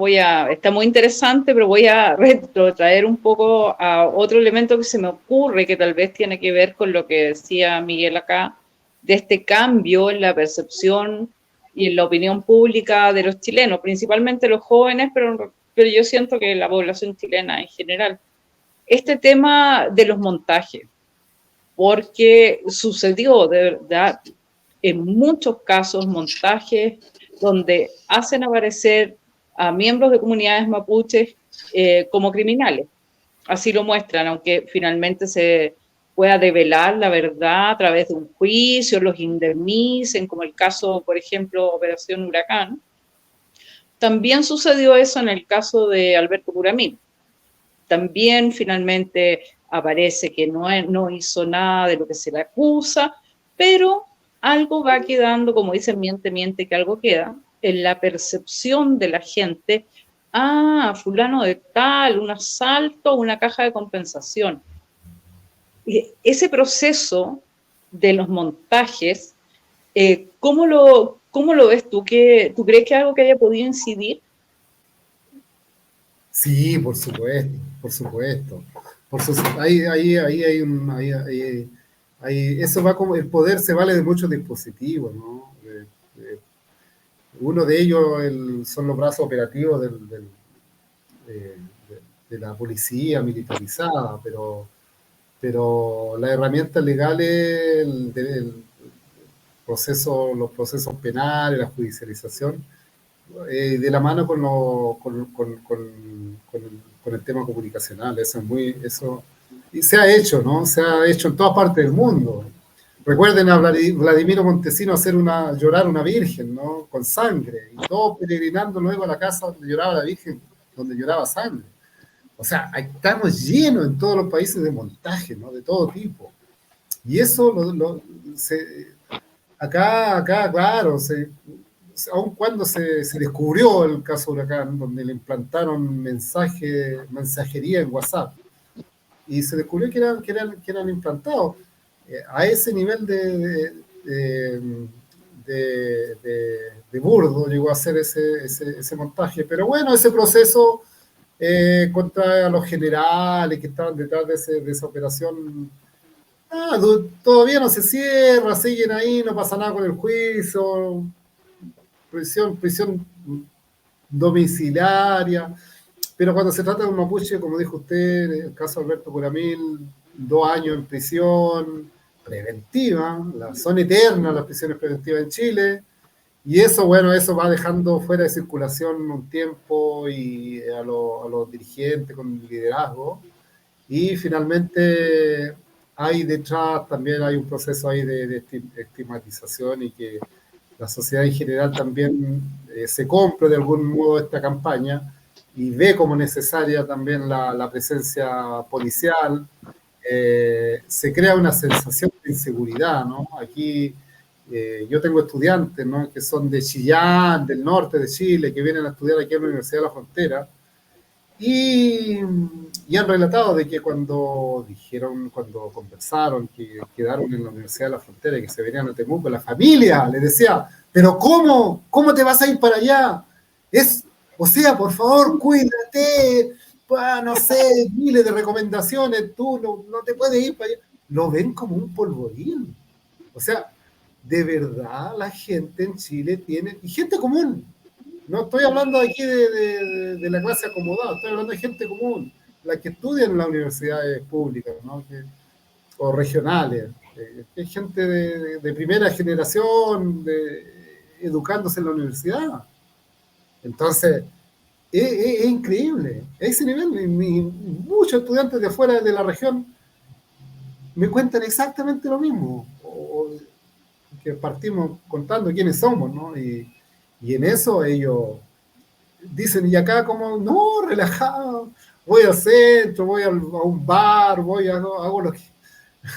está muy interesante, pero voy a retrotraer un poco a otro elemento que se me ocurre, que tal vez tiene que ver con lo que decía Miguel acá, de este cambio en la percepción y en la opinión pública de los chilenos, principalmente los jóvenes, pero yo siento que la población chilena en general. Este tema de los montajes, porque sucedió de verdad en muchos casos montajes donde hacen aparecer a miembros de comunidades mapuches como criminales. Así lo muestran, aunque finalmente se pueda develar la verdad a través de un juicio, los indemnicen, como el caso, por ejemplo, Operación Huracán. También sucedió eso en el caso de Alberto Curamín. También finalmente aparece que no hizo nada de lo que se le acusa, pero algo va quedando, como dicen, miente, miente, que algo queda, en la percepción de la gente. Fulano de tal, un asalto, una caja de compensación. Y ese proceso de los montajes, ¿cómo lo ves tú? ¿Tú crees que es algo que haya podido incidir? Sí, por supuesto, por supuesto. Ahí hay eso va como, el poder se vale de muchos dispositivos, ¿no? Uno de ellos son los brazos operativos de, de la policía militarizada, pero las herramientas legales, los procesos penales, la judicialización, de la mano con el tema comunicacional. Eso y se ha hecho, ¿no? Se ha hecho en todas partes del mundo. Recuerden a Vladimiro Montesinos llorar una virgen, ¿no? Con sangre, y todos peregrinando luego a la casa donde lloraba la virgen, donde lloraba sangre. O sea, estamos llenos en todos los países de montaje, ¿no? De todo tipo. Y eso acá, claro, aun cuando se descubrió el caso Huracán, donde le implantaron mensajería en WhatsApp, y se descubrió que eran implantados, a ese nivel de burdo llegó a hacer ese montaje. Pero bueno, ese proceso contra los generales que estaban detrás de esa operación, todavía no se cierra, siguen ahí, no pasa nada con el juicio, prisión domiciliaria. Pero cuando se trata de un mapuche, como dijo usted, el caso de Alberto Curamil, 2 años en prisión preventiva, son eternas las prisiones preventivas en Chile, y eso, bueno, eso va dejando fuera de circulación un tiempo y a los dirigentes con liderazgo, y finalmente hay detrás también hay un proceso ahí de estigmatización, y que la sociedad en general también se compre de algún modo esta campaña y ve como necesaria también la presencia policial. Se crea una sensación de inseguridad, ¿no? Aquí yo tengo estudiantes, ¿no? Que son de Chillán, del norte de Chile, que vienen a estudiar aquí en la Universidad de la Frontera, y han relatado de que cuando conversaron, que quedaron en la Universidad de la Frontera y que se venían a Temuco, la familia les decía, pero ¿cómo te vas a ir para allá? O sea, por favor, cuídate, no sé, miles de recomendaciones, tú no te puedes ir para allá. Lo ven como un polvorín. O sea, de verdad la gente en Chile tiene, y gente común, no estoy hablando aquí de la clase acomodada, estoy hablando de gente común, la que estudia en las universidades públicas, ¿no? O regionales, que es gente de primera generación, educándose en la universidad. Entonces, es increíble, a ese nivel. Y muchos estudiantes de afuera de la región me cuentan exactamente lo mismo, que partimos contando quiénes somos, ¿no? Y en eso ellos dicen, y acá como, no, relajado, voy al centro, voy a un bar, hago lo que,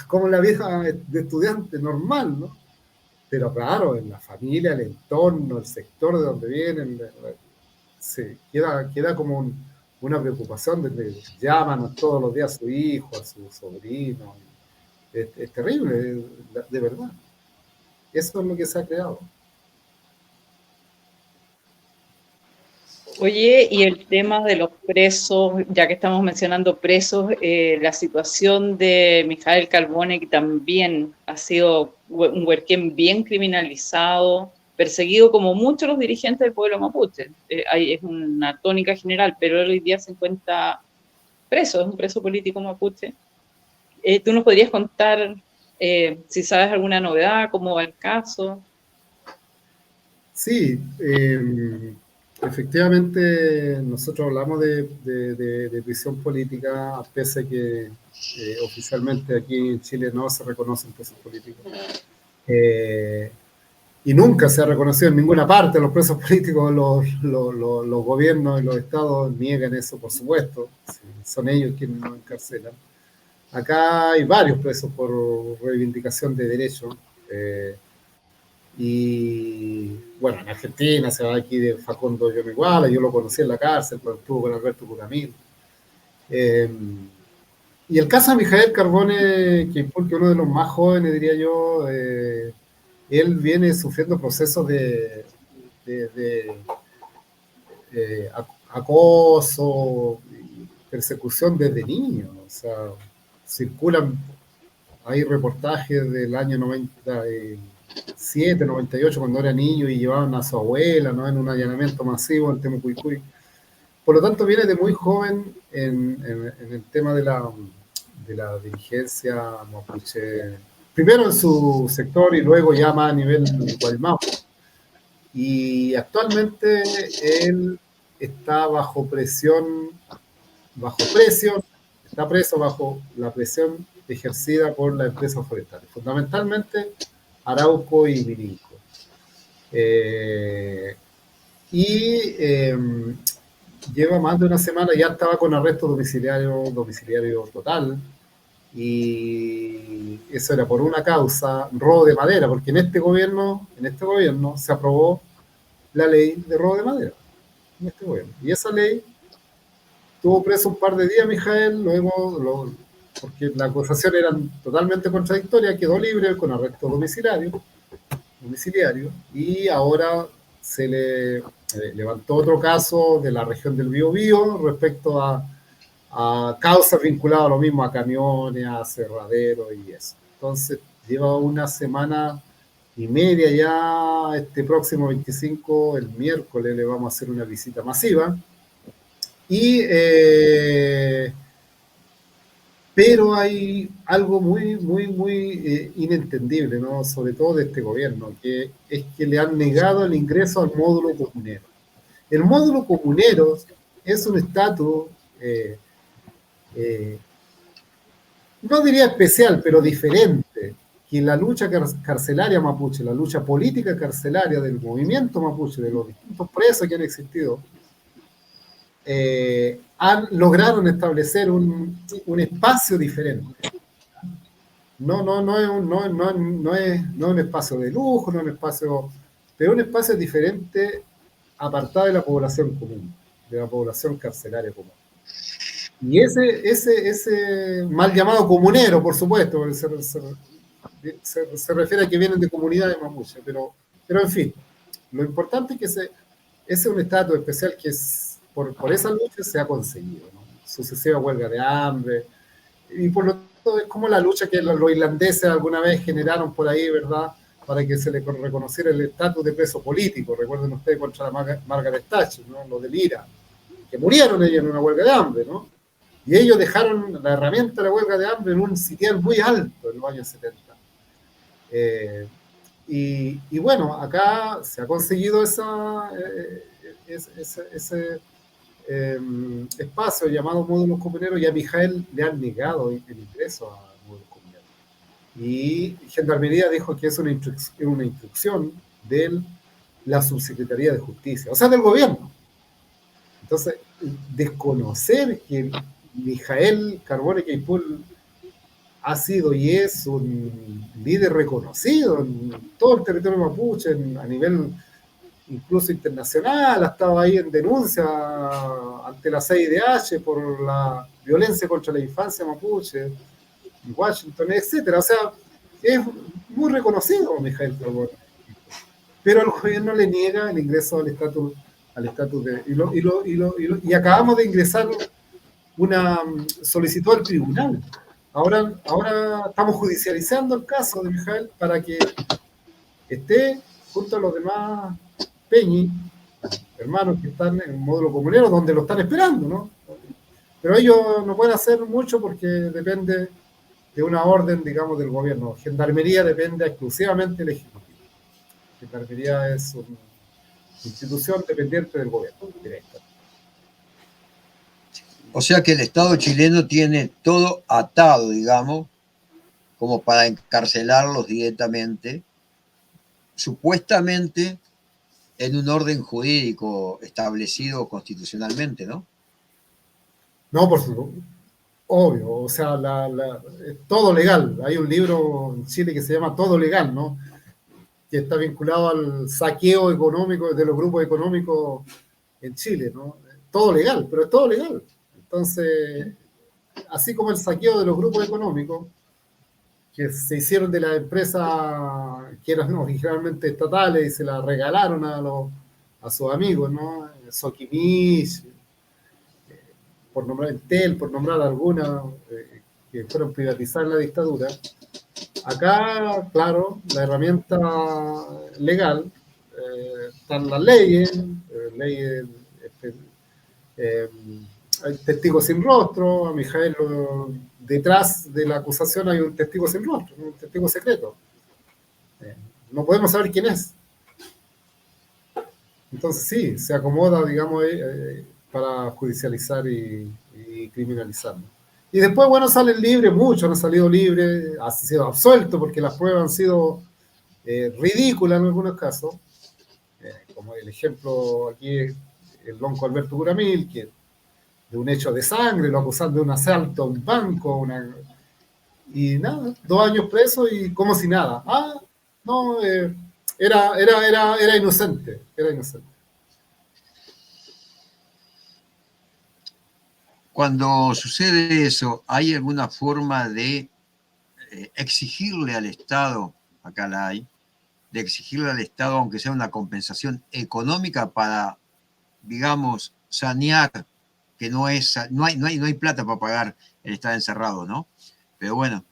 como la vida de estudiante normal, ¿no? Pero claro, en la familia, el entorno, el sector de donde vienen, queda como una preocupación de llaman todos los días a su hijo, a su sobrino. Es terrible, de verdad. Eso es lo que se ha creado. Oye, y el tema de los presos, ya que estamos mencionando presos, la situación de Mijael Carbone, que también ha sido un huerquén bien criminalizado, perseguido como muchos los dirigentes del pueblo mapuche. Es una tónica general, pero él hoy día se encuentra preso, es un preso político mapuche. ¿Tú nos podrías contar si sabes alguna novedad, cómo va el caso? Sí, efectivamente nosotros hablamos de prisión política, pese a que oficialmente aquí en Chile no se reconocen presos políticos. Y nunca se ha reconocido en ninguna parte los presos políticos. Los gobiernos y los estados niegan eso, por supuesto. Son ellos quienes nos encarcelan. Acá hay varios presos por reivindicación de derechos. Y bueno, en Argentina se va aquí de Facundo Yomiguala, yo lo conocí en la cárcel cuando estuvo con Alberto Curamil. Y el caso de Mijael Carbone, que porque uno de los más jóvenes, diría yo, él viene sufriendo procesos de acoso, persecución desde niño. O sea, circulan, hay reportajes del año 97, 98, cuando era niño y llevaban a su abuela, ¿no? En un allanamiento masivo en Temucuicuy. Por lo tanto, viene de muy joven en el tema de la dirigencia mapuche, primero en su sector y luego ya más a nivel Guaymapu. y actualmente él está bajo presión, está preso bajo la presión ejercida por las empresas forestales, fundamentalmente Arauco y Mininco. Lleva más de una semana, ya estaba con arresto domiciliario total, y eso era por una causa, robo de madera, porque en este gobierno se aprobó la ley de robo de madera, en este gobierno. Y esa ley tuvo preso un par de días Mijael, luego, porque las acusaciones eran totalmente contradictorias, quedó libre con arresto domiciliario, y ahora se le levantó otro caso de la región del Biobío respecto a causas vinculadas a lo mismo, a camiones, a aserraderos y eso. Entonces, lleva una semana y media ya. Este próximo 25, el miércoles, le vamos a hacer una visita masiva. Pero hay algo muy inentendible, ¿no? Sobre todo de este gobierno, que es que le han negado el ingreso al módulo comunero. El módulo comunero es un estatus, no diría especial, pero diferente, que la lucha carcelaria mapuche, la lucha política carcelaria del movimiento mapuche, de los distintos presos que han existido, lograron establecer un espacio diferente. No es un espacio de lujo, no es un espacio, pero un espacio diferente, apartado de la población común, de la población carcelaria común. Y ese mal llamado comunero, por supuesto, porque se refiere a que vienen de comunidades mapuche, pero en fin, lo importante es que ese es un estatus especial que por esa lucha se ha conseguido, ¿no? Sucesiva huelga de hambre, y por lo tanto es como la lucha que los irlandeses alguna vez generaron por ahí, ¿verdad?, para que se le reconociera el estatus de preso político. Recuerden ustedes contra la Margaret Thatcher, ¿no?, lo del IRA, que murieron ellos en una huelga de hambre, ¿no? Y ellos dejaron la herramienta de la huelga de hambre en un sitial muy alto en los años 70. Y bueno, acá se ha conseguido ese espacio llamado módulos comuneros, y a Mijael le han negado el ingreso a módulos comuneros. Y Gendarmería dijo que es una instrucción de la Subsecretaría de Justicia, o sea, del gobierno. Entonces, desconocer que Mijael Carbone Queipul ha sido y es un líder reconocido en todo el territorio mapuche, a nivel incluso internacional, ha estado ahí en denuncia ante la CIDH por la violencia contra la infancia mapuche, en Washington, etcétera. O sea, es muy reconocido Mijael Carbone, pero el gobierno le niega el ingreso al estatus de... Y acabamos de ingresar una solicitud al tribunal. Ahora estamos judicializando el caso de Mijael para que esté junto a los demás Peñi, hermanos que están en el módulo comunero, donde lo están esperando, ¿no? Pero ellos no pueden hacer mucho porque depende de una orden, digamos, del gobierno. Gendarmería depende exclusivamente del Ejecutivo. Gendarmería es una institución dependiente del gobierno, directa. O sea que el Estado chileno tiene todo atado, digamos, como para encarcelarlos directamente, supuestamente en un orden jurídico establecido constitucionalmente, ¿no? No, por supuesto. Obvio, o sea, es todo legal. Hay un libro en Chile que se llama Todo Legal, ¿no?, que está vinculado al saqueo económico de los grupos económicos en Chile, ¿no? Todo legal, pero es todo legal. Entonces, así como el saqueo de los grupos económicos que se hicieron de las empresas que eran originalmente estatales y se las regalaron a sus amigos, ¿no? Soquimich, por nombrar Entel, por nombrar algunas que fueron privatizadas en la dictadura. Acá, claro, la herramienta legal, están las leyes, hay testigos sin rostro. A Mijael, detrás de la acusación hay un testigo sin rostro, un testigo secreto. No podemos saber quién es. Entonces sí, se acomoda, digamos, para judicializar y criminalizar, ¿no? Y después, bueno, salen libres, muchos han salido libres, han sido absueltos porque las pruebas han sido ridículas en algunos casos, como el ejemplo aquí, el lonco Alberto Guramil, que de un hecho de sangre, lo acusan de un asalto a un banco, y nada, 2 años preso y como si nada. Ah, no, era inocente, era inocente. Cuando sucede eso, ¿hay alguna forma de exigirle al Estado, acá la hay, de exigirle al Estado, aunque sea una compensación económica para, digamos, sanear, que no hay plata para pagar el estar encerrado, ¿no? Pero bueno,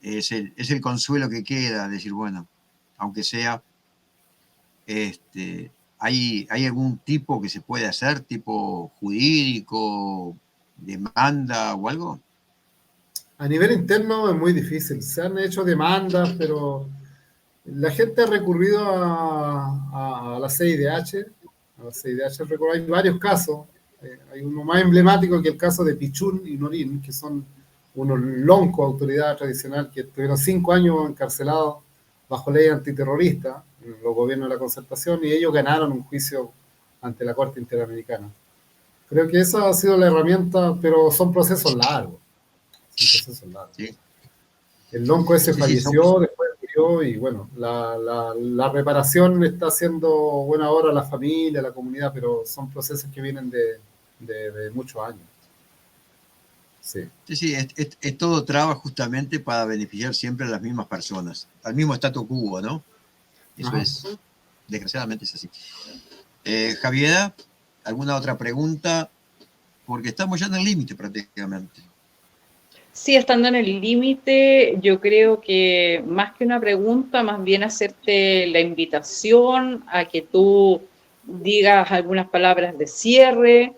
es el consuelo que queda, decir, bueno, aunque sea, ¿hay algún tipo que se puede hacer, tipo jurídico, demanda o algo? A nivel interno es muy difícil. Se han hecho demandas, pero la gente ha recurrido a la CIDH. A la CIDH hay varios casos. Hay uno más emblemático que el caso de Pichún y Norín, que son unos loncos, autoridad tradicional, que estuvieron 5 años encarcelados bajo ley antiterrorista en los gobiernos de la Concertación, y ellos ganaron un juicio ante la Corte Interamericana. Creo que esa ha sido la herramienta, pero son procesos largos. Son procesos largos. Sí, El lonco ese sí, sí, falleció, después murió, y bueno, la reparación está haciendo buena hora a la familia, a la comunidad, pero son procesos que vienen de muchos años. Sí. sí, sí, es todo traba justamente para beneficiar siempre a las mismas personas, al mismo statu quo, ¿no? Eso Ajá. es, desgraciadamente es así. Javiera, ¿alguna otra pregunta? Porque estamos ya en el límite prácticamente. Sí, estando en el límite, yo creo que más que una pregunta, más bien hacerte la invitación a que tú digas algunas palabras de cierre.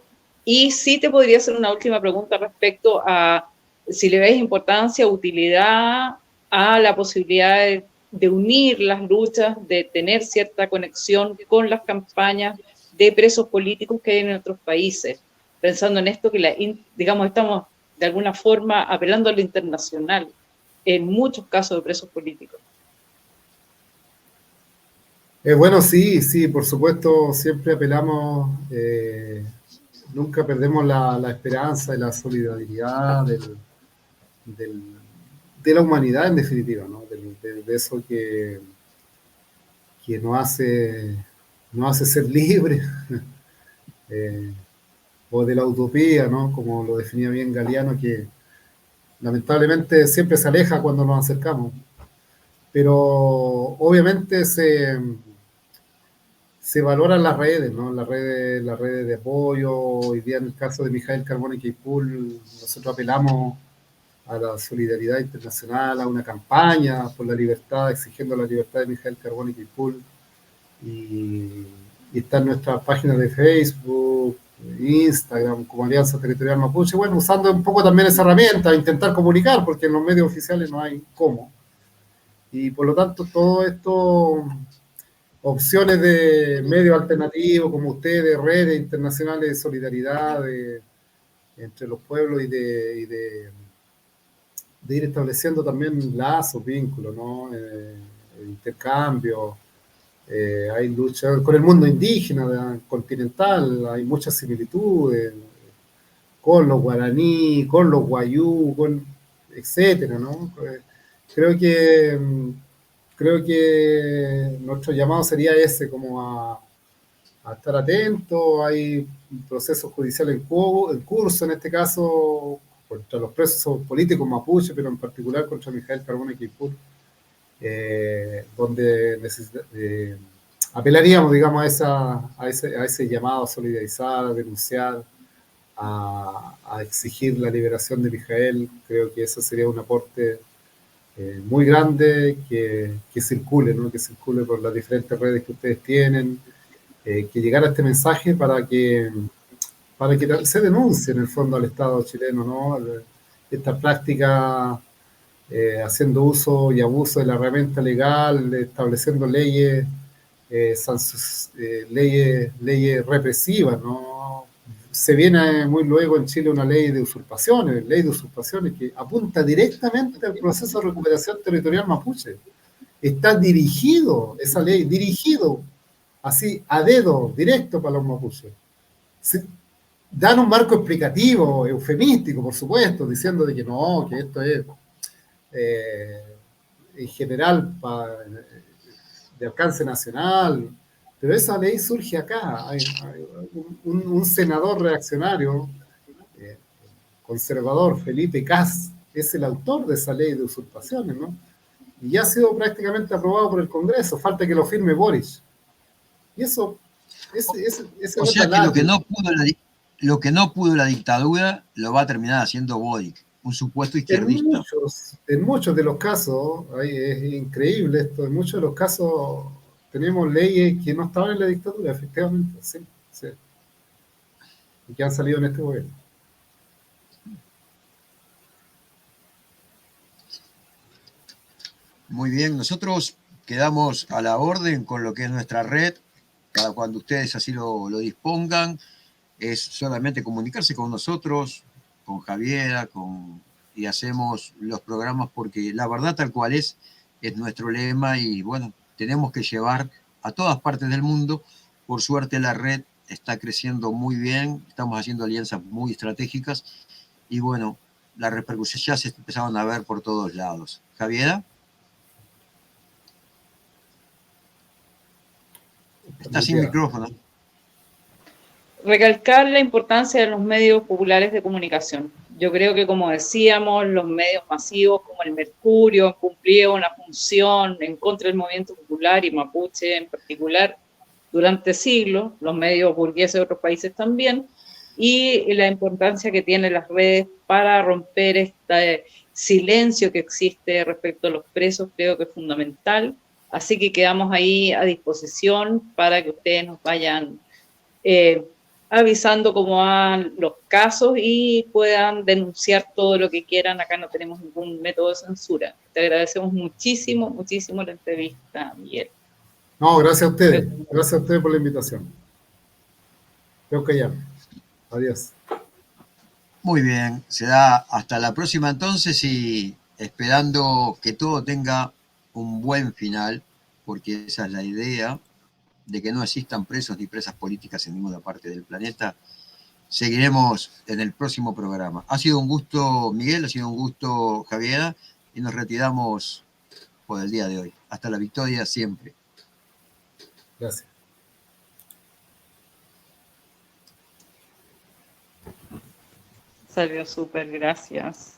Y sí te podría hacer una última pregunta respecto a si le ves importancia, utilidad a la posibilidad de unir las luchas, de tener cierta conexión con las campañas de presos políticos que hay en otros países. Pensando en esto que, digamos, estamos de alguna forma apelando a lo internacional en muchos casos de presos políticos. Bueno, sí, sí, por supuesto, siempre apelamos, nunca perdemos la esperanza y la solidaridad del, de la humanidad en definitiva, ¿no? De eso que nos hace ser libres, o de la utopía, ¿no? Como lo definía bien Galeano, que lamentablemente siempre se aleja cuando nos acercamos. Pero obviamente se valoran las redes, ¿no? Las redes de apoyo. Hoy día, en el caso de Mijael Carbone y Keipool, nosotros apelamos a la solidaridad internacional, a una campaña por la libertad, exigiendo la libertad de Mijael Carbone y Keipool. Y está en nuestra página de Facebook, Instagram, como Alianza Territorial Mapuche, bueno, usando un poco también esa herramienta, intentar comunicar, porque en los medios oficiales no hay cómo. Y por lo tanto, todo esto, opciones de medios alternativos como ustedes, redes internacionales de solidaridad entre los pueblos de ir estableciendo también lazos, vínculos, ¿no? Intercambios. Hay lucha con el mundo indígena, continental, hay muchas similitudes con los guaraní, con los guayú, etcétera, ¿no? Creo que, creo que nuestro llamado sería ese, como a estar atentos. Hay procesos judiciales en curso, en este caso, contra los presos políticos mapuche, pero en particular contra Mijael Carbone y Keipool, donde apelaríamos, digamos, a ese llamado a solidarizar, a denunciar, a exigir la liberación de Mijael. Creo que eso sería un aporte muy grande que circule, ¿no? Que circule por las diferentes redes que ustedes tienen, que llegara este mensaje para que se denuncie en el fondo al Estado chileno, ¿no? Esta práctica, haciendo uso y abuso de la herramienta legal, estableciendo leyes leyes represivas, ¿no? Se viene muy luego en Chile una ley de usurpaciones que apunta directamente al proceso de recuperación territorial mapuche. Está dirigido, esa ley, dirigido así a dedo, directo para los mapuches. Dan un marco explicativo, eufemístico, por supuesto, diciendo de que no, que esto es en general de alcance nacional, pero esa ley surge acá. Hay un senador reaccionario, conservador, Felipe Cas, es el autor de esa ley de usurpaciones, ¿no? Y ya ha sido prácticamente aprobado por el Congreso, falta que lo firme Boris. Y eso, ese O sea que lo que no pudo la dictadura lo va a terminar haciendo Boric, un supuesto izquierdista. En muchos de los casos, es increíble esto, en muchos de los casos tenemos leyes que no estaban en la dictadura, efectivamente, sí, sí, y que han salido en este gobierno. Muy bien, nosotros quedamos a la orden con lo que es nuestra red, para cuando ustedes así lo dispongan, es solamente comunicarse con nosotros, con Javiera, y hacemos los programas porque la verdad tal cual es nuestro lema y bueno, tenemos que llevar a todas partes del mundo. Por suerte la red está creciendo muy bien, estamos haciendo alianzas muy estratégicas y bueno, las repercusiones ya se empezaron a ver por todos lados. Javiera. Está sin micrófono. Recalcar la importancia de los medios populares de comunicación. Yo creo que, como decíamos, los medios masivos como el Mercurio cumplieron una función en contra del movimiento popular y mapuche en particular durante siglos, los medios burgueses de otros países también, y la importancia que tienen las redes para romper este silencio que existe respecto a los presos, creo que es fundamental. Así que quedamos ahí a disposición para que ustedes nos vayan avisando cómo van los casos y puedan denunciar todo lo que quieran. Acá no tenemos ningún método de censura. Te agradecemos muchísimo, muchísimo la entrevista, Miguel. No, gracias a ustedes. Gracias a ustedes por la invitación. Creo que ya. Adiós. Muy bien, será hasta la próxima entonces y esperando que todo tenga un buen final, porque esa es la idea, de que no existan presos ni presas políticas en ninguna parte del planeta. Seguiremos en el próximo programa. Ha sido un gusto, Miguel, ha sido un gusto, Javiera, y nos retiramos por el día de hoy. Hasta la victoria siempre. Gracias. Salió súper, gracias.